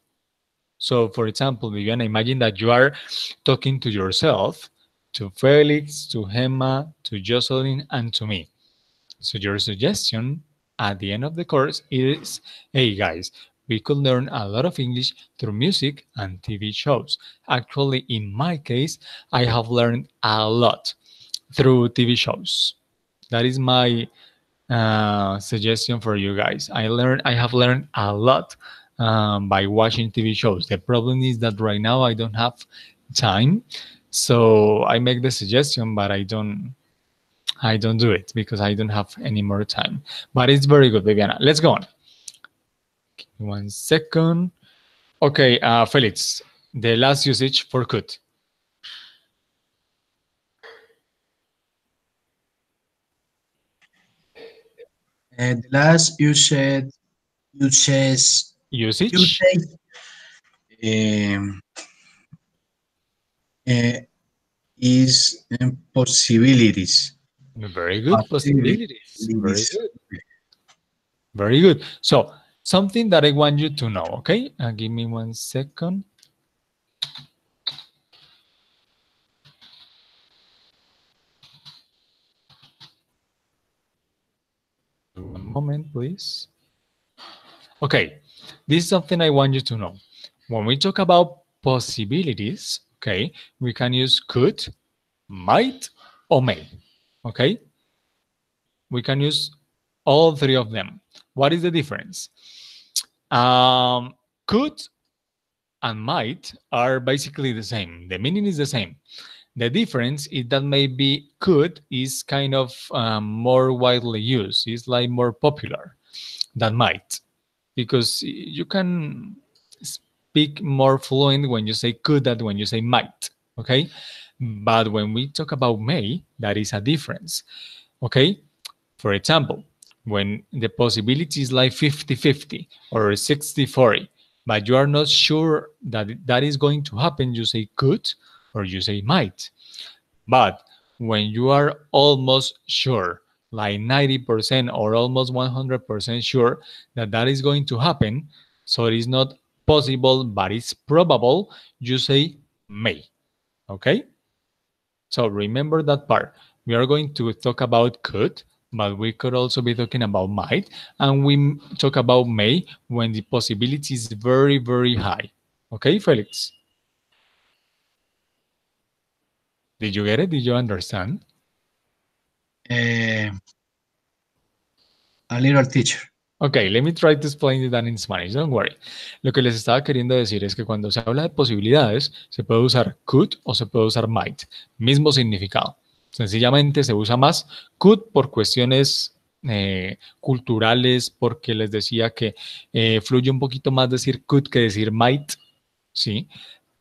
S1: So, for example, Viviana, imagine that you are talking to yourself, to Felix, to Gemma, to Jocelyn, and to me. So your suggestion at the end of the course is, hey guys, we could learn a lot of English through music and TV shows. Actually, in my case, I have learned a lot through TV shows. That is my suggestion for you guys. I have learned a lot by watching TV shows. The problem is that right now I don't have time, so I make the suggestion, but I don't do it because I don't have any more time. But it's very good, Viviana. Let's go on. 1 second. Okay, Felix, the last usage for could.
S5: The last usage
S1: Usage?
S5: um, uh, is possibilities.
S1: Very good. Possibilities. Very
S5: Possibilities.
S1: good. Very good. So, something that I want you to know, okay? Give me 1 second. One moment, please. Okay, this is something I want you to know. When we talk about possibilities, okay, we can use could, might, or may, okay? We can use all three of them. What is the difference? Could and might are basically the same. The meaning is the same. The difference is that maybe could is kind of more widely used. It's like more popular than might, because you can speak more fluent when you say could than when you say might, okay? But when we talk about may, that is a difference, okay? For example, when the possibility is like 50-50 or 60-40, but you are not sure that that is going to happen, you say could or you say might. But when you are almost sure, like 90% or almost 100% sure that that is going to happen, so it is not possible, but it's probable, you say may. Okay? So remember that part. We are going to talk about could, but we could also be talking about might, and we talk about may when the possibility is very, very high. Okay, Felix? Did you get it? Did you understand?
S5: A little teacher.
S1: Ok, let me try to explain that in Spanish, don't worry. Lo que les estaba queriendo decir es que cuando se habla de posibilidades, se puede usar could o se puede usar might. Mismo significado. Sencillamente se usa más could por cuestiones culturales, porque les decía que fluye un poquito más decir could que decir might, ¿sí?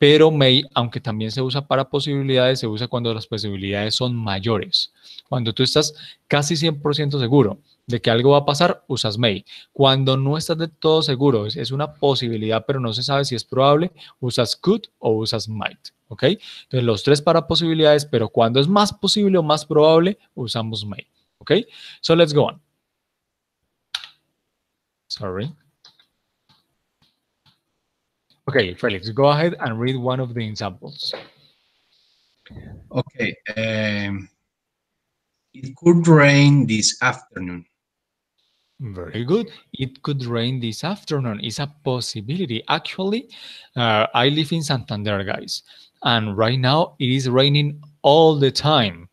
S1: pero may, aunque también se usa para posibilidades, se usa cuando las posibilidades son mayores. Cuando tú estás casi 100% seguro de que algo va a pasar, usas may. Cuando no estás de todo seguro, es una posibilidad, pero no se sabe si es probable, usas could o usas might. ¿Ok? Entonces, los tres para posibilidades, pero cuando es más posible o más probable, usamos may. ¿Ok? So, let's go on. Sorry. Okay, Felix, go ahead and read one of the examples.
S5: Okay. It could rain this afternoon.
S1: Very good. It could rain this afternoon. It's a possibility. Actually, I live in Santander, guys, and right now it is raining all the time.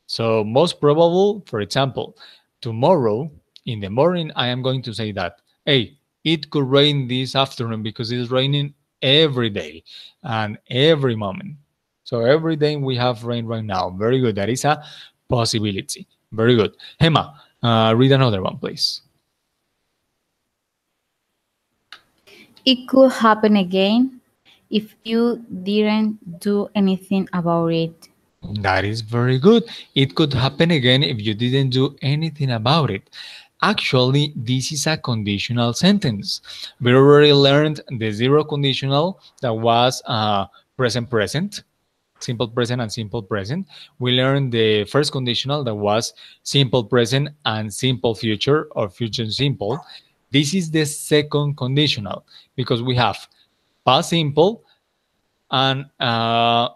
S1: So most probable, for example, tomorrow in the morning, I am going to say that, hey, it could rain this afternoon because it's raining every day and every moment. So every day we have rain right now. Very good. That is a possibility. Very good. Hema, read another one, please.
S4: It could happen again if you didn't do anything about it.
S1: That is very good. It could happen again if you didn't do anything about it. Actually, this is a conditional sentence. We already learned the zero conditional that was present present, simple present and simple present. We learned the first conditional that was simple present and simple future or future simple. This is the second conditional because we have past simple, and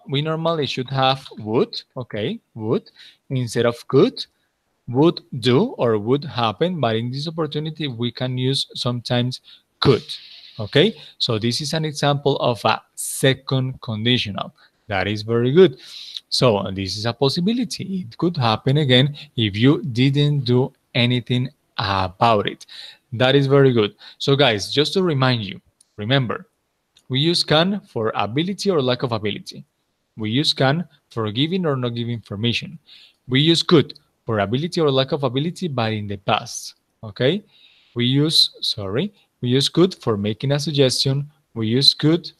S1: we normally should have would, okay, would, instead of could, would do or would happen, but in this opportunity we can use sometimes could, okay? So this is an example of a second conditional. That is very good. So this is a possibility. It could happen again if you didn't do anything about it. That is very good. So guys, just to remind you, remember, we use can for ability or lack of ability. We use can for giving or not giving permission. We use could for ability or lack of ability, but in the past. Okay? We use could for making a suggestion. We use could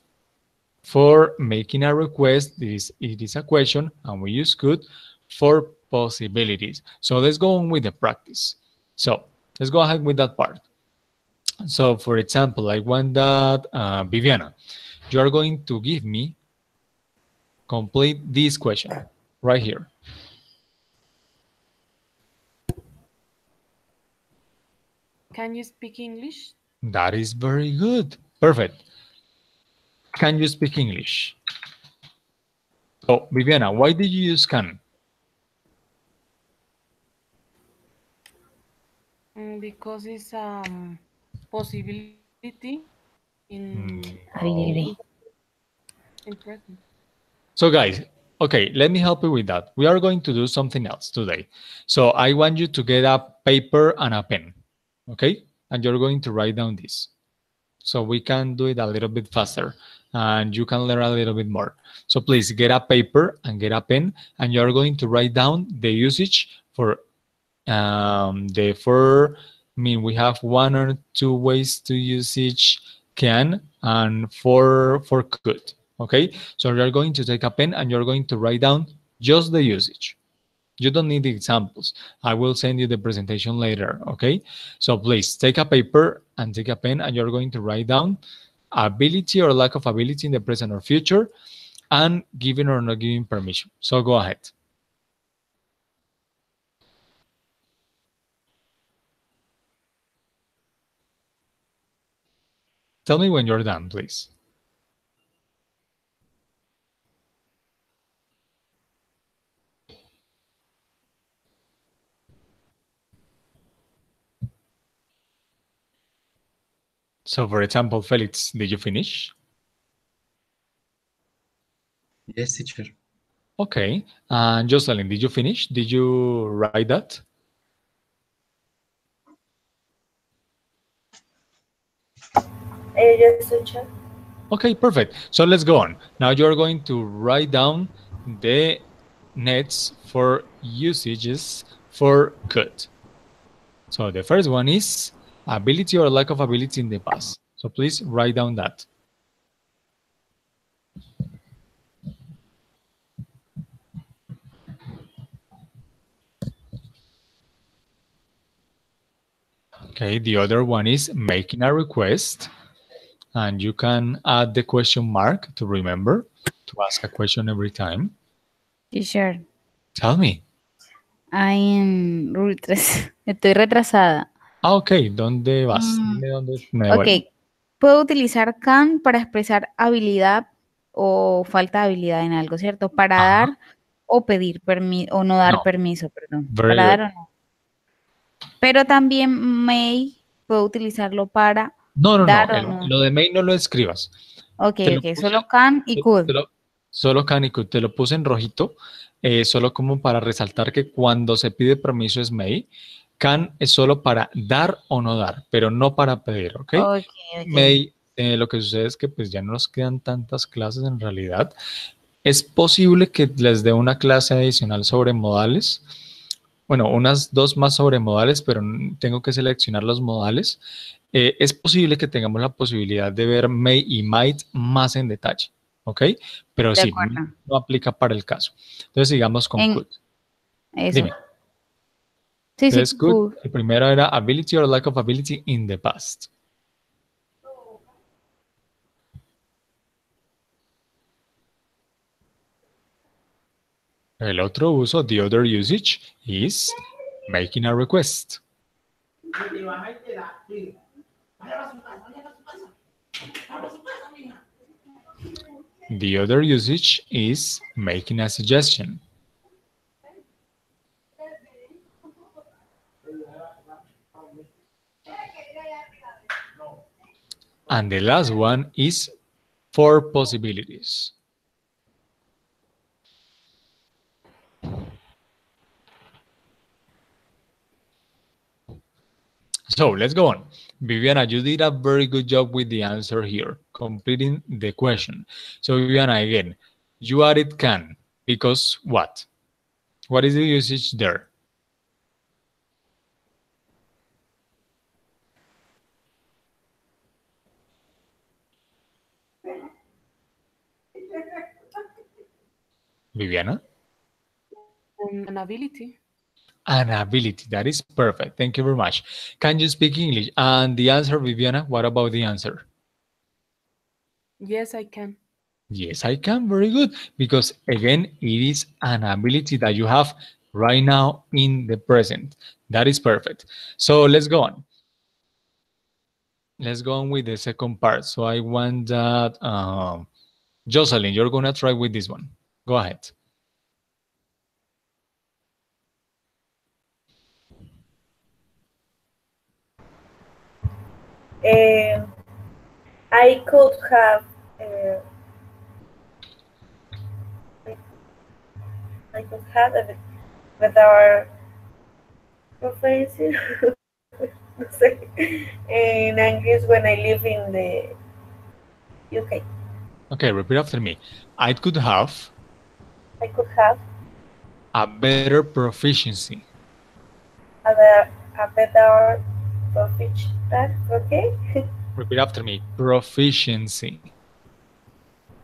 S1: for making a request. It is a question, and we use could for possibilities. So let's go on with the practice. So let's go ahead with that part. So for example, I want that, Viviana, you are going to give me complete this question right here.
S2: Can you speak English?
S1: That is very good. Perfect. Can you speak English? So Viviana, why did you use can?
S2: Because it's possibility in
S4: Ability.
S2: present.
S1: So guys, okay, let me help you with that. We are going to do something else today. So I want you to get a paper and a pen, okay? And you're going to write down this. So we can do it a little bit faster and you can learn a little bit more. So please get a paper and get a pen, and you're going to write down the usage for we have one or two ways to use each can and four for could. Okay, so you're going to take a pen and you're going to write down just the usage. You don't need the examples. I will send you the presentation later, okay? So please take a paper and take a pen, and you're going to write down ability or lack of ability in the present or future, and giving or not giving permission. So go ahead. Tell me when you're done, please. So for example, Felix, did you finish?
S5: Yes, teacher.
S1: Okay. And Jocelyn, did you finish? Did you write that?
S3: Yes, teacher.
S1: Okay, perfect. So let's go on. Now you're going to write down the nets for usages for could. So the first one is ability or lack of ability in the past. So please write down that. Okay, the other one is making a request. And you can add the question mark to remember to ask a question every time.
S4: Teacher,
S1: Tell me.
S4: estoy retrasada.
S1: Ah, ok, ¿dónde vas?
S4: Mm,
S1: Dime dónde me
S4: ok,
S1: devuelvo.
S4: puedo utilizar can para expresar habilidad o falta de habilidad en algo, ¿cierto? Para
S1: Ajá.
S4: dar o pedir permiso, o no dar
S1: No,
S4: permiso, perdón.
S1: very
S4: Para
S1: good.
S4: dar o no. Pero también may puedo utilizarlo para
S1: No, no, no.
S4: dar o no.
S1: Lo de main no lo escribas.
S4: Ok,
S1: Te lo
S4: ok,
S1: puse,
S4: solo can y could.
S1: solo Canicut, te lo puse en rojito, solo como para resaltar que cuando se pide permiso es may. Can es solo para dar o no dar, pero no para pedir, ¿ok?
S4: Ok, ok.
S1: May, lo que sucede es que pues ya no nos quedan tantas clases en realidad. Es posible que les dé una clase adicional sobre modales. Bueno, unas dos más sobre modales, pero tengo que seleccionar los modales. Es posible que tengamos la posibilidad de ver may y might más en detalle, ¿ok? Pero
S4: De
S1: sí,
S4: acuerdo.
S1: no aplica para el caso. Entonces sigamos con
S4: En
S1: could.
S4: eso.
S1: Dime.
S4: Sí, sí,
S1: Entonces could,
S4: could.
S1: el primero era ability or lack of ability in the past. El otro uso, the other usage, is making a request. The other usage is making a suggestion. And the last one is for possibilities. So let's go on. Viviana, you did a very good job with the answer here, completing the question. So Viviana, again, you added can because what? What is the usage there? Viviana?
S2: An ability.
S1: An ability. That is perfect. Thank you very much. Can you speak English? And the answer, Viviana, what about the answer?
S2: Yes, I can.
S1: Yes, I can. Very good. Because again, it is an ability that you have right now in the present. That is perfect. So let's go on. Let's go on with the second part. So I want that, Jocelyn, you're going to try with this one. Go ahead.
S3: Uh, I could have I could have a better profession no sé, in English when I live in the UK.
S1: Okay, repeat after me. I could have
S3: I could have
S1: a better proficiency.
S3: a better profession, okay?
S1: Repeat after me. Proficiency.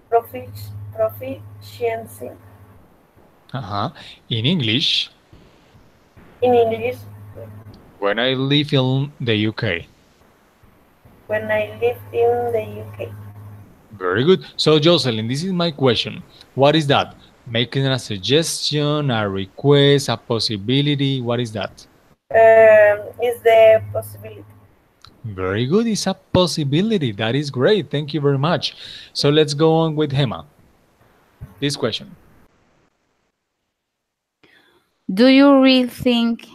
S3: Proficiency
S1: Uh-huh. In English,
S3: in English
S1: when I live in the UK.
S3: when I lived in the UK.
S1: Very good. So, Jocelyn, this is my question. What is that? Making a suggestion, a request, a possibility. What is that?
S3: Is the possibility.
S1: Very good. It's a possibility. That is great. Thank you very much. So let's go on with Hema. This question.
S4: Do you really think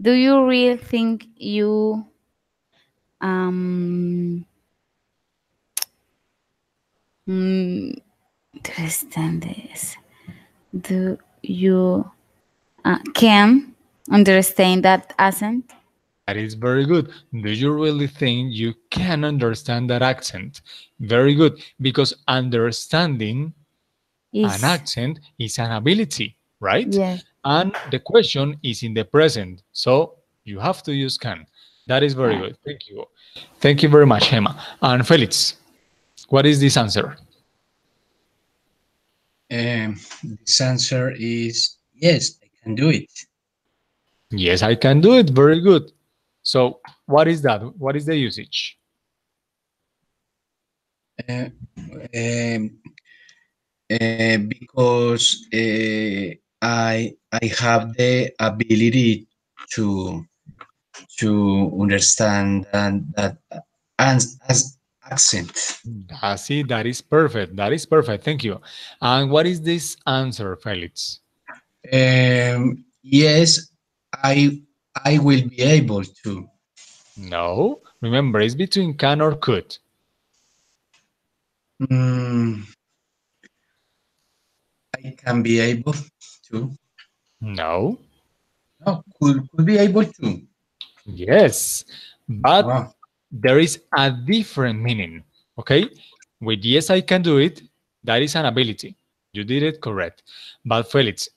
S4: do you really think you understand this? Do you can understand that accent?
S1: That is very good. Do you really think you can understand that accent? Very good. Because understanding an
S4: Is
S1: accent is an ability, right?
S4: yes.
S1: And the question is in the present. So you have to use can. That is very
S4: Uh,
S1: good. Thank you. Thank you very much, Hema. And Felix, what is this answer?
S5: This answer is yes, I can do it.
S1: Yes, I can do it. Very good. So what is that? What is the usage?
S5: Uh, um, because I have the ability to understand that as accent.
S1: See, that is perfect. That is perfect. Thank you. And what is this answer, Felix?
S5: Yes, I will be able to.
S1: No. Remember, it's between can or could.
S5: Mm, I can be able to.
S1: No.
S5: No, could be able to.
S1: Yes. But
S5: Oh,
S1: there is a different meaning. Okay? With yes, I can do it, that is an ability. You did it correct. But Felix,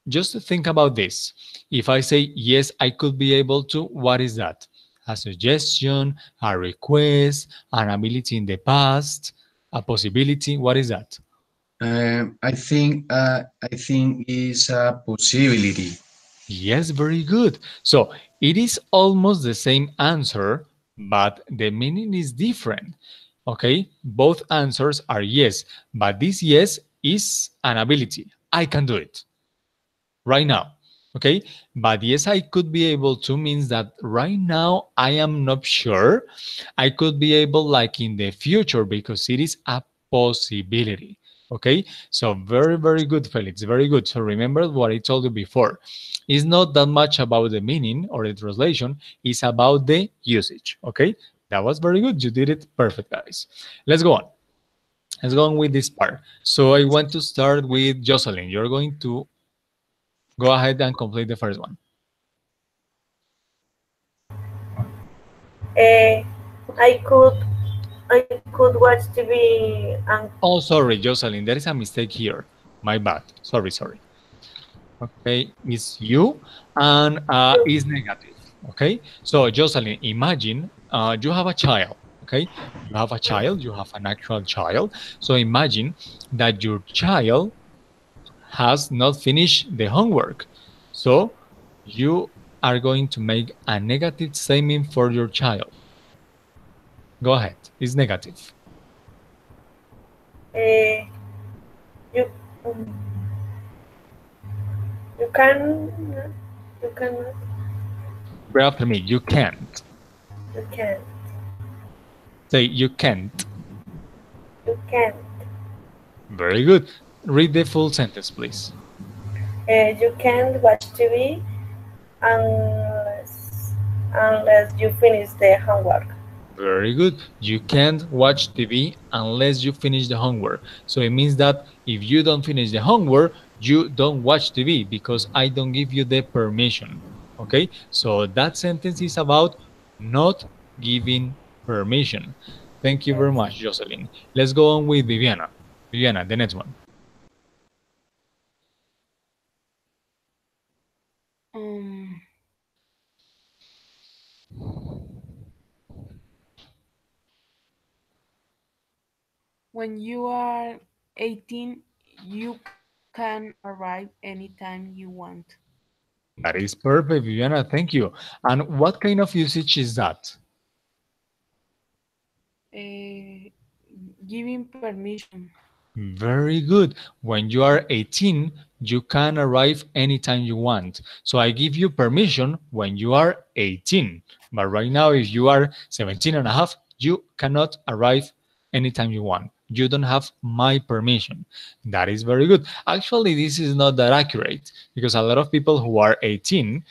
S1: just to think about this. If I say yes, I could be able to, what is that? A suggestion, a request, an ability in the past, a possibility. What is that?
S5: I think is a possibility.
S1: Yes, very good. So it is almost the same answer, but the meaning is different. Okay, both answers are yes, but this yes is an ability. I can do it right now. Okay, but yes, I could be able to means that right now I am not sure. I could be able like in the future because it is a possibility. Okay, so very, very good, Felix. Very good. So remember what I told you before. It's not that much about the meaning or the translation, it's about the usage. Okay, that was very good. You did it perfect, guys. Let's go on. Let's go on with this part. So I want to start with Jocelyn. You're going to go ahead and complete the first one.
S3: Uh, I could I could watch TV and
S1: Oh, sorry, Jocelyn, there is a mistake here. My bad. Sorry, sorry. Okay, it's you and
S3: you.
S1: is negative. Okay, so Jocelyn, imagine you have a child. Okay, you have a child, you have an actual child. So imagine that your child has not finished the homework. So you are going to make a negative statement for your child. Go ahead, it's negative.
S3: Uh, you you can you can
S1: Repeat after me. You can't.
S3: you can
S1: Say you can't.
S3: you can
S1: Very good. Read the full sentence, please.
S3: you can't watch TV unless you finish the homework.
S1: Very good. You can't watch TV unless you finish the homework. So it means that if you don't finish the homework, you don't watch TV because I don't give you the permission. Okay? So that sentence is about not giving permission. Thank you
S3: Yes.
S1: very much, Jocelyn. Let's go on with Viviana. Viviana, the next one.
S2: Um, when you are 18, you can arrive anytime you want.
S1: That is perfect, Viviana. Thank you. And what kind of usage is that?
S2: Uh, Giving permission.
S1: Very good. When you are 18, you can arrive anytime you want. So I give you permission when you are 18. But right now, if you are 17 and a half, you cannot arrive anytime you want. You don't have my permission. That is very good. Actually, this is not that accurate because a lot of people who are 18,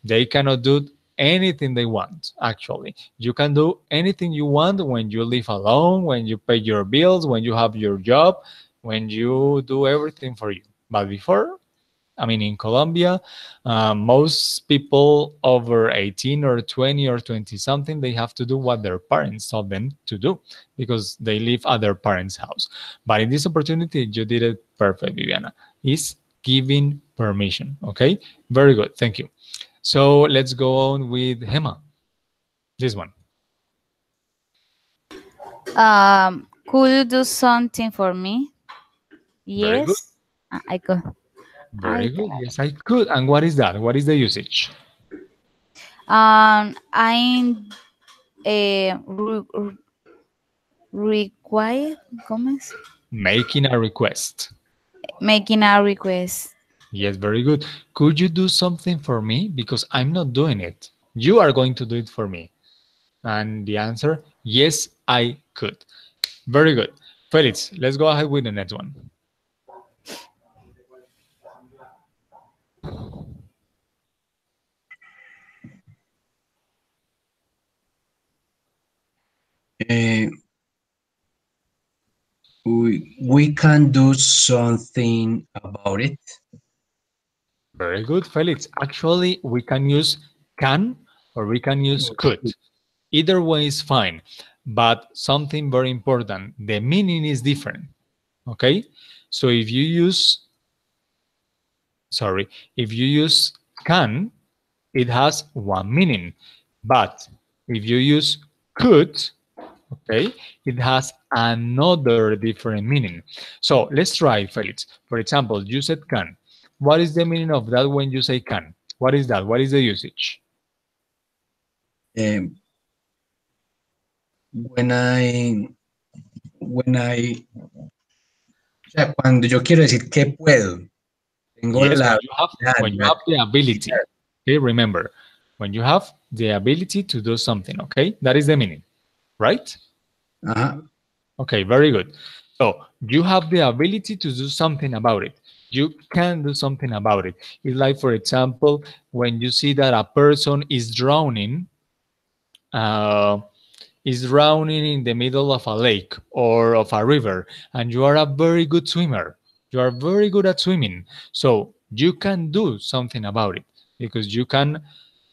S1: they cannot do anything they want, actually. You can do anything you want when you live alone, when you pay your bills, when you have your job, when you do everything for you. But before, I mean, in Colombia, most people over 18 or 20 or 20 something, they have to do what their parents told them to do because they live at their parents' house. But in this opportunity, you did it perfect, Viviana. Is giving permission. Okay, very good. Thank you. So let's go on with Hema. This one.
S4: Could you do something for me?
S1: Very good.
S4: Yes, I could.
S1: Very
S4: I
S1: good. Yes, I could. And what is that? What is the usage?
S4: I'm required, ¿cómo es?
S1: Making a request.
S4: Making a request.
S1: Yes, very good. Could you do something for me? Because I'm not doing it. You are going to do it for me. And the answer, yes, I could. Very good. Felix, let's go ahead with the next one.
S5: Uh, we can do something about it.
S1: Very good, Felix. Actually, we can use can or we can use could. Either way is fine. But something very important, the meaning is different. Okay? So if you use can, it has one meaning. But if you use could, okay, it has another different meaning. So let's try, Felix. For example, you said can. What is the meaning of that when you say can? What is that? What is the usage?
S5: Um, when I, when I, o sea, cuando yo quiero decir que puedo, tengo
S1: Yes,
S5: la
S1: when
S5: habilidad,
S1: you
S5: la
S1: have the ability.
S5: capacidad.
S1: Okay, remember, when you have the ability to do something, okay? That is the meaning, right?
S5: Ajá.
S1: Okay, very good. So you have the ability to do something about it. You can do something about it. It's like, for example, when you see that a person uh, is drowning in the middle of a lake or of a river, and you are a very good swimmer. You are very good at swimming. So you can do something about it because you can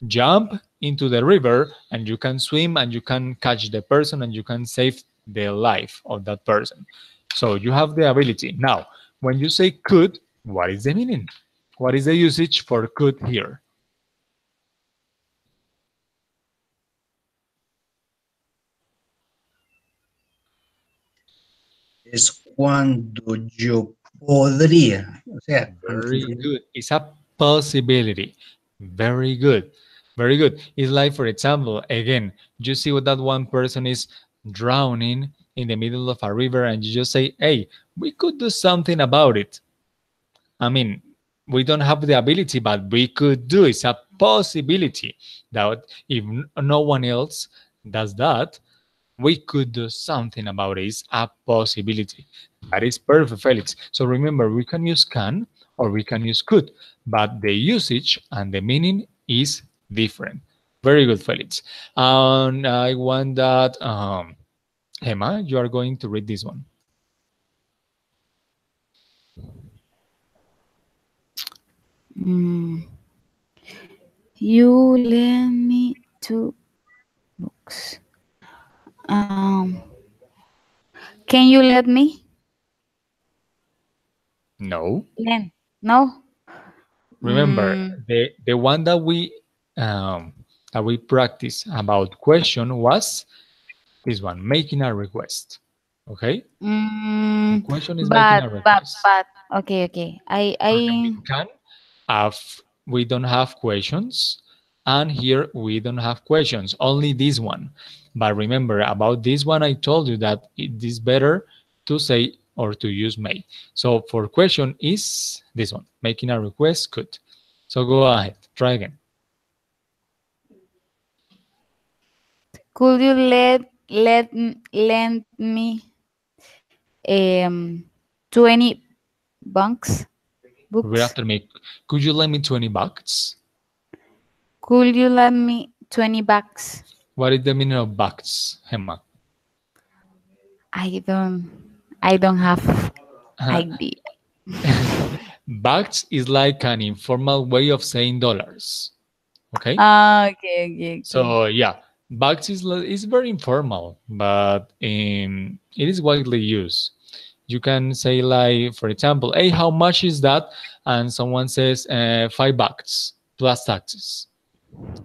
S1: jump into the river and you can swim and you can catch the person and you can save the life of that person. So you have the ability. Now, when you say could, what is the meaning? What is the usage for could here?
S5: Es cuando yo podría, o sea, cuando
S1: Very
S5: yo,
S1: good. It's a possibility. Very good. Very good. It's like, for example, again, you see what that one person is drowning in the middle of a river, and you just say, hey, we could do something about it. I mean, we don't have the ability, but we could do. It's a possibility that if no one else does that, we could do something about it. It's a possibility. That is perfect, Felix. So remember, we can use can or we can use could, but the usage and the meaning is different. Very good, Felix. And I want that, Emma, you are going to read this one.
S4: Mm. You lend me two books. Can you let me?
S1: No.
S4: Lend? No.
S1: Remember,
S4: Mm,
S1: the one that we practiced about question was this one, making a request. Okay? The
S4: mm,
S1: question is making
S4: but
S1: a
S4: but
S1: request.
S4: but okay, okay.
S1: And
S4: I
S1: with can, have we don't have questions, and here we don't have questions. Only this one. But remember about this one, I told you that it is better to say or to use may. So for question is this one, making a request. Could. So go ahead, try again.
S4: could you lend me 20 bunks
S1: Repeat
S4: books?
S1: after me. Could you lend me 20 bucks?
S4: Could you lend me 20 bucks?
S1: What is the meaning of bucks, Gemma?
S4: I don't I don't have idea.
S1: Bucks is like an informal way of saying dollars. Okay?
S4: Ah, okay, okay, okay.
S1: So yeah, bucks is very informal, but it is widely used. You can say like, for example, hey, how much is that? And someone says $5 plus taxes.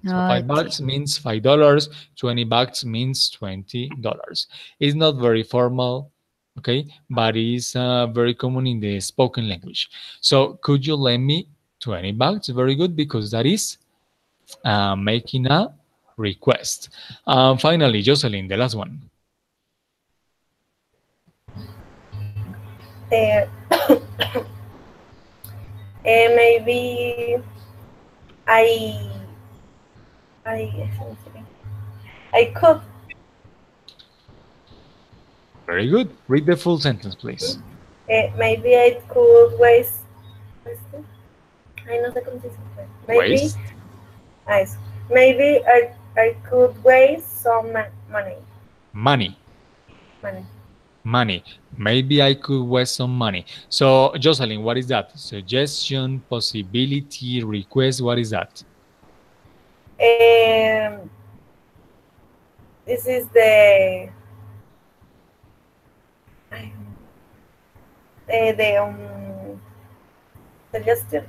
S1: So
S4: Okay.
S1: $5 means $5, 20 bucks means $20. It's not very formal, okay, but it's very common in the spoken language. So could you lend me 20 bucks? Very good, because that is Making a request. Finally, Jocelyn, the last one.
S3: Uh, maybe I I I could
S1: Very good. Read the full sentence, please.
S3: maybe I could waste. Ay, no sé cómo se dice. Maybe
S1: Waste
S3: nice. Maybe I could waste some money.
S1: money.
S3: Money.
S1: Money. Maybe I could waste some money. So, Jocelyn, what is that? Suggestion, possibility, request. What is that?
S3: Um, this is the suggestion.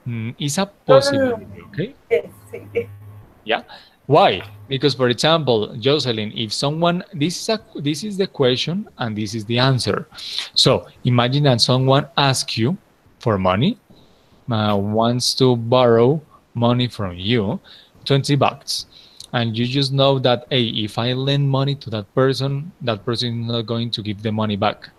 S1: It's a
S3: No, no, no.
S1: possibility, okay?
S3: Yes, sí.
S1: Yeah. Why? Because, for example, Jocelyn, if someone, this is the question and this is the answer. So imagine that someone asks you for money, wants to borrow money from you, 20 bucks. And you just know that, hey, if I lend money to that person is not going to give the money back.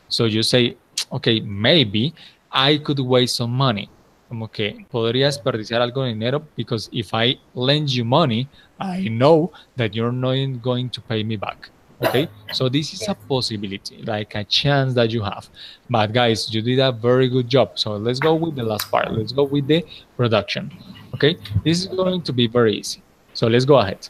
S1: So you say, okay, maybe I could waste some money. Como que podría desperdiciar algo de dinero because if I lend you money, I know that you're not going to pay me back. Okay, so this is a
S3: Yes.
S1: possibility, like a chance that you have. But guys, you did a very good job. So let's go with the last part. Let's go with the production. Okay, this is going to be very easy. So let's go ahead.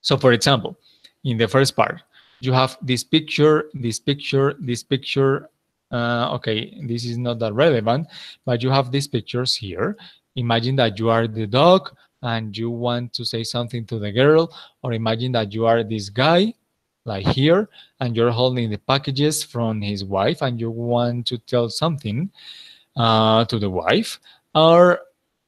S1: So for example, in the first part, you have this picture, this picture, this picture. Okay, this is not that relevant, but you have these pictures here. Imagine that you are the dog and you want to say something to the girl, or imagine that you are this guy, like here, and you're holding the packages from his wife and you want to tell something to the wife, or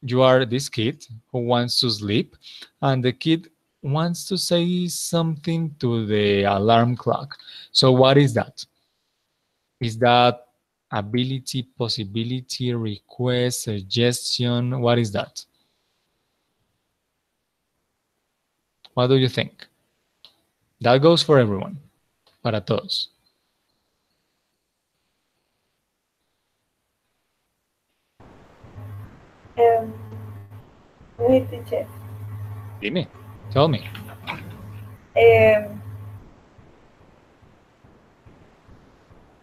S1: you are this kid who wants to sleep and the kid wants to say something to the alarm clock. So what is that? Is that ability, possibility, request, suggestion? What is that? What do you think? That goes for everyone, para todos.
S3: Um, wait, teacher.
S1: Dime, tell me.
S3: Um,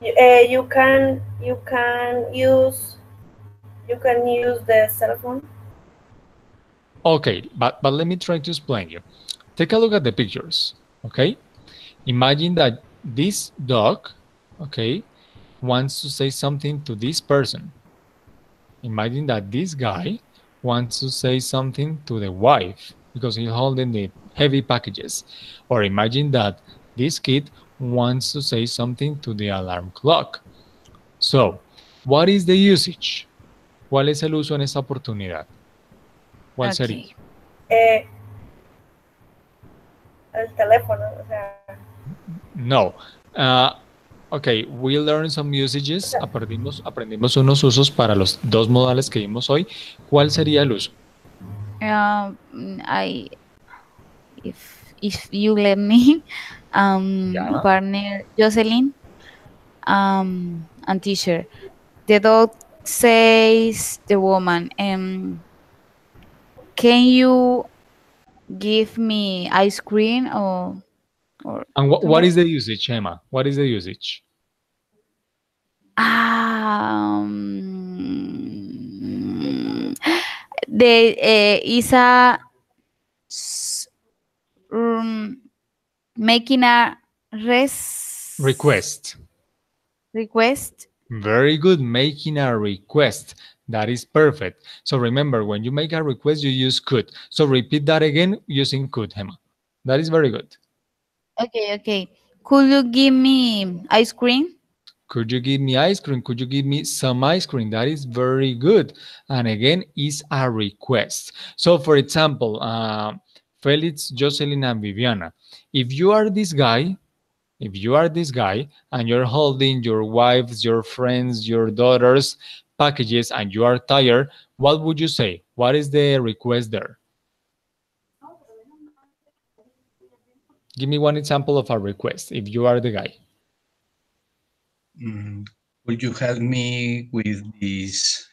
S3: you can use the cell phone.
S1: Okay, but let me try to explain you. Take a look at the pictures, okay? Imagine that this dog, okay, wants to say something to this person. Imagine that this guy wants to say something to the wife because he's holding the heavy packages. Or imagine that this kid wants to say something to the alarm clock. So, what is the usage? ¿Cuál es el uso en esta oportunidad? ¿Cuál sería?
S4: Okay.
S3: Eh, el teléfono, o sea,
S1: No. Ok, we learned some usages. Aprendimos unos usos para los dos modales que vimos hoy. ¿Cuál sería el uso?
S4: I if you let me,
S1: Yeah.
S4: partner Jocelyn, and teacher. The dog says the woman, can you give me ice cream or
S1: And what is the usage, Emma? What is the usage?
S4: the is a s- making a
S1: Request.
S4: request.
S1: Very good. Making a request. That is perfect. So remember, when you make a request, you use could. So repeat that again using could, Emma. That is very good.
S4: Okay. Could you give me ice cream?
S1: Could you give me ice cream? Could you give me some ice cream? That is very good. And again, is a request. So for example, Felix, Jocelyn, and Viviana, if you are this guy, and you're holding your wife's, your friends, your daughter's packages and you are tired, what would you say? What is the request there? Give me one example of a request if you are the guy.
S5: Mm, Would you help me with these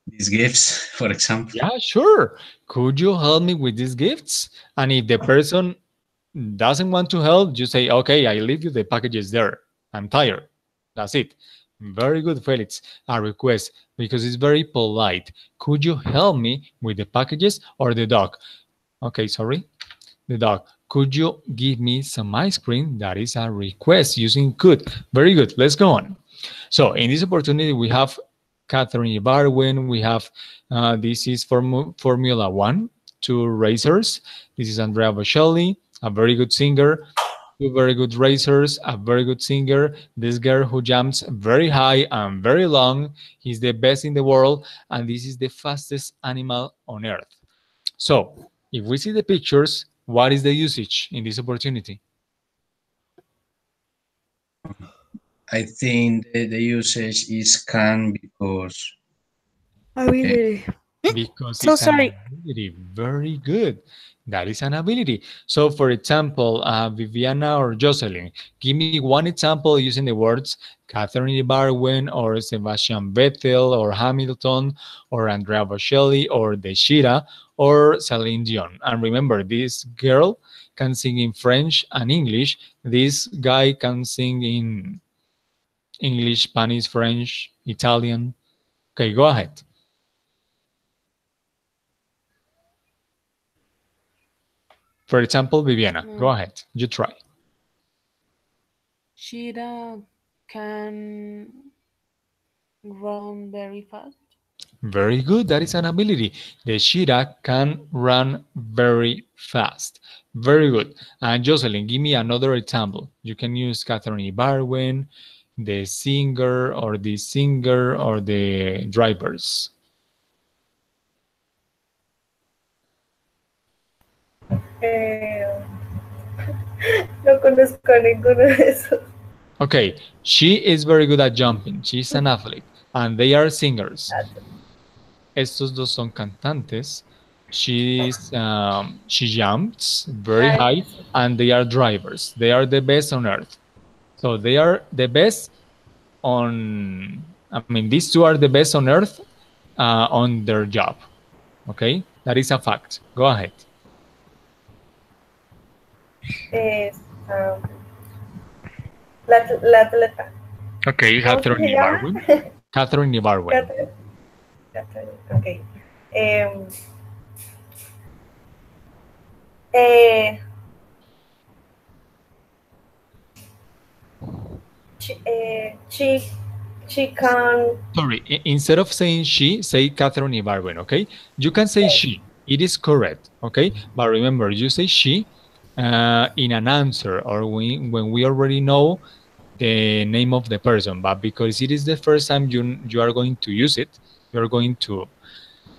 S5: these gifts, for example?
S1: Yeah, sure. Could you help me with these gifts? And if the person doesn't want to help, you say, okay, I leave you the packages there. I'm tired. That's it. Very good, Felix. A request because it's very polite. Could you help me with the packages or the dog? Okay, sorry. The dog. Could you give me some ice cream? That is a request using could. Very good. Let's go on. So in this opportunity, we have Catherine Barwin. We have this is Formula One, two racers. This is Andrea Bocelli, a very good singer. Two very good racers, a very good singer. This girl who jumps very high and very long. He's the best in the world, and this is the fastest animal on earth. So, if we see the pictures, what is the usage in this opportunity?
S5: I think the usage is can because uh,
S2: Ability.
S1: Because
S2: So
S1: it's an
S2: sorry.
S1: ability. Very good. That is an ability. So, for example, Viviana or Jocelyn, give me one example using the words Catherine Barwin or Sebastian Vettel or Hamilton or Andrea Bocelli or Deshira or Celine Dion. And remember, this girl can sing in French and English. This guy can sing in English, Spanish, French, Italian. Okay, go ahead. For example, Viviana, go
S2: Mm,
S1: ahead. You try.
S2: Shira can run very fast.
S1: Very good. That is an ability. The cheetah can run very fast. Very good. And Jocelyn, give me another example. You can use Catherine Barwin, the singer or the drivers.
S3: Eh, no conozco a ninguno de esos.
S1: Okay, she is very good at jumping. She's an athlete. And they are singers. Estos dos son cantantes. She jumps very
S3: Ay,
S1: high, and they are drivers. They are the best on earth. So they are the best on. I mean, these two are the best on earth on their job. Okay, that is a fact. Go ahead.
S3: es la atleta.
S1: Okay,
S3: ¿Cómo es que
S1: Catherine
S3: se llama?
S1: Ibarwen. Catherine Ibarwen.
S3: Catherine. Catherine, ok. Em, eh, she, she, she can.
S1: Sorry, instead of saying she, say Catherine Ibarwen. Okay, you can say she. It is correct. Okay, but remember, you say she in an answer or when we already know the name of the person, but because it is the first time you are going to use it, you are going to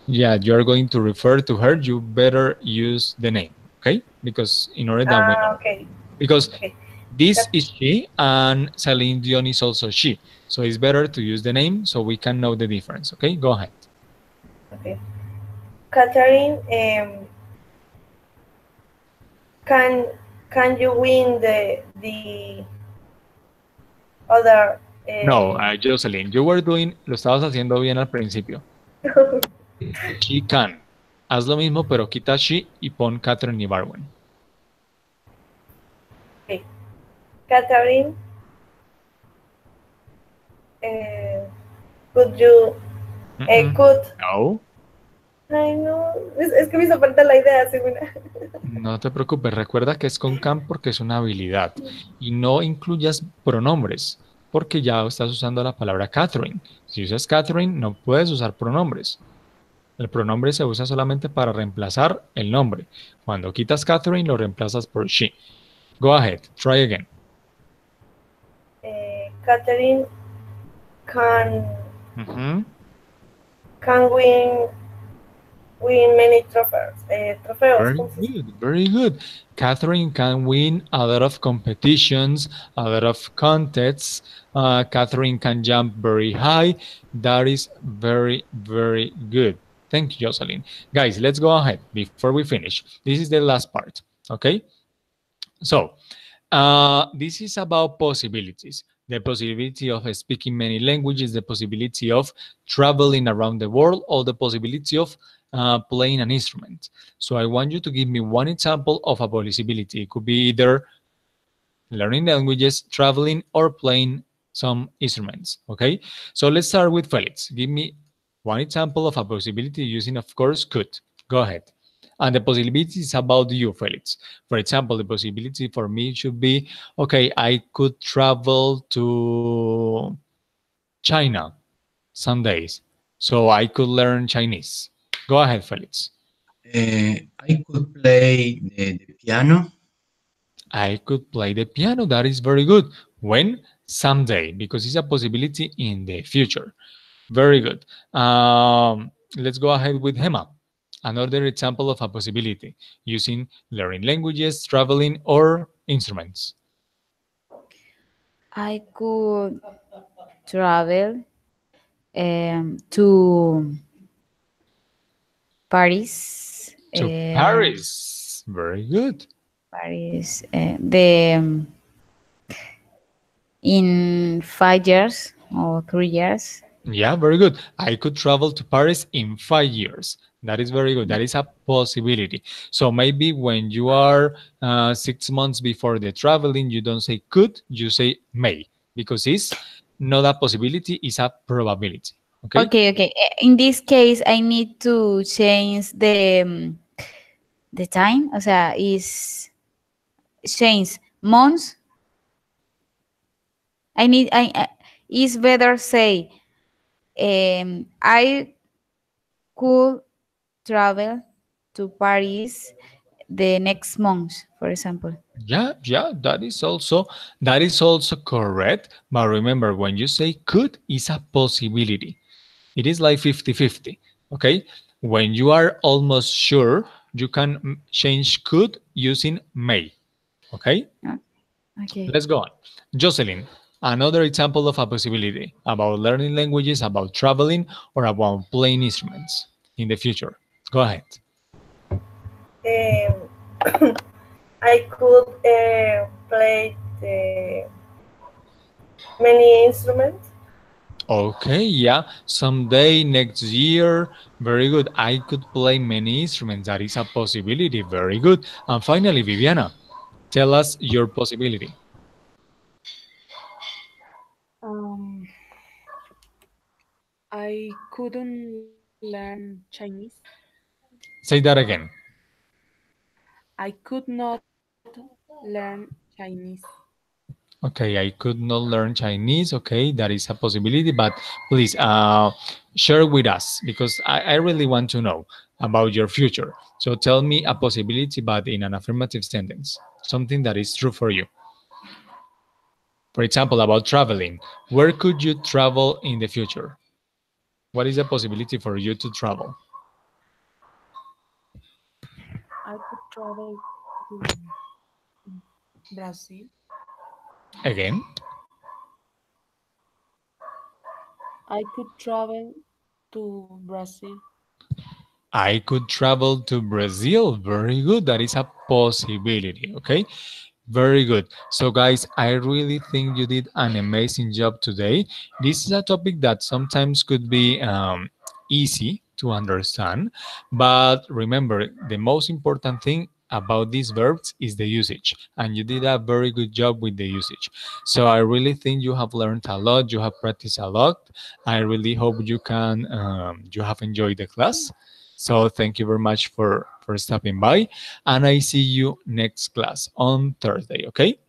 S1: you are going to refer to her, you better use the name, okay? Because in order that we know,
S3: Ok,
S1: because
S3: ok.
S1: this is she and Celine Dion is also she, so it's better to use the name so we can know the difference. Okay, go ahead.
S3: Okay. Catherine, can can you win the other?
S1: No, Jocelyn, you were doing, lo estabas haciendo bien al principio. She can. Haz lo mismo, pero quita she y pon Catherine y Barwin.
S3: Okay. Catherine, could you could?
S1: No,
S3: Ay, no, es que me hizo falta la idea, según.
S1: no te preocupes. Recuerda que es con can porque es una habilidad. Y no incluyas pronombres, porque ya estás usando la palabra Catherine. Si usas Catherine, no puedes usar pronombres. El pronombre se usa solamente para reemplazar el nombre. Cuando quitas Catherine, lo reemplazas por she. Go ahead, try again.
S3: Catherine can
S1: Mhm.
S3: can win many trophies. Trofeos.
S1: Very good, very good. Catherine can win a lot of competitions, a lot of contests. Catherine can jump very high. That is very, very good. Thank you, Jocelyn. Guys, let's go ahead before we finish. This is the last part, okay? So, this is about possibilities. The possibility of speaking many languages, the possibility of traveling around the world, or the possibility of playing an instrument. So I want you to give me one example of a possibility. It could be either learning languages, traveling, or playing some instruments. Okay, so let's start with Felix. Give me one example of a possibility using, of course, could. Go ahead. And the possibility is about you, Felix. For example, the possibility for me should be, okay, I could travel to China some days, so I could learn Chinese. Go ahead, Felix.
S5: I could play the piano.
S1: I could play the piano. That is very good. When? Someday, because it's a possibility in the future. Very good. Let's go ahead with Hema. Another example of a possibility using learning languages, traveling, or instruments.
S4: I could travel to Paris.
S1: To Paris. Very good.
S4: Paris. In 5 years or 3 years.
S1: Yeah, very good. I could travel to Paris in 5 years. That is very good. That is a possibility. So maybe when you are 6 months before the traveling, you don't say could, you say may, because it's not a possibility, it's a probability. Okay?
S4: Okay, okay. In this case, I need to change the time. O sea, is change months. I is better say I could travel to Paris the next month, for example.
S1: Yeah, that is also correct. But remember, when you say could, it's a possibility. It is like 50-50. Okay? When you are almost sure, you can change could using may. Okay?
S4: Okay.
S1: Let's go on. Jocelyn, another example of a possibility about learning languages, about traveling, or about playing instruments in the future. Go ahead.
S3: Um, I could play many instruments.
S1: Okay, yeah, someday next year. Very good. I could play many instruments. That is a possibility. Very good. And finally, Viviana, tell us your possibility.
S2: Um, I couldn't learn Chinese.
S1: Say that again.
S2: I could not learn Chinese.
S1: Okay, I could not learn Chinese. Okay, that is a possibility, but please share with us because I really want to know about your future. So tell me a possibility, but in an affirmative sentence, something that is true for you. For example, about traveling. Where could you travel in the future? What is the possibility for you to travel?
S2: I could travel to Brazil.
S1: Again?
S2: I could travel to Brazil.
S1: I could travel to Brazil. Very good. That is a possibility. Okay. Very good. So, guys, I really think you did an amazing job today. This is a topic that sometimes could be easy to understand, but remember, the most important thing about these verbs is the usage, and you did a very good job with the usage. So, I really think you have learned a lot. You have practiced a lot. I really hope you have enjoyed the class. So, thank you very much for stopping by, and I see you next class on Thursday, okay?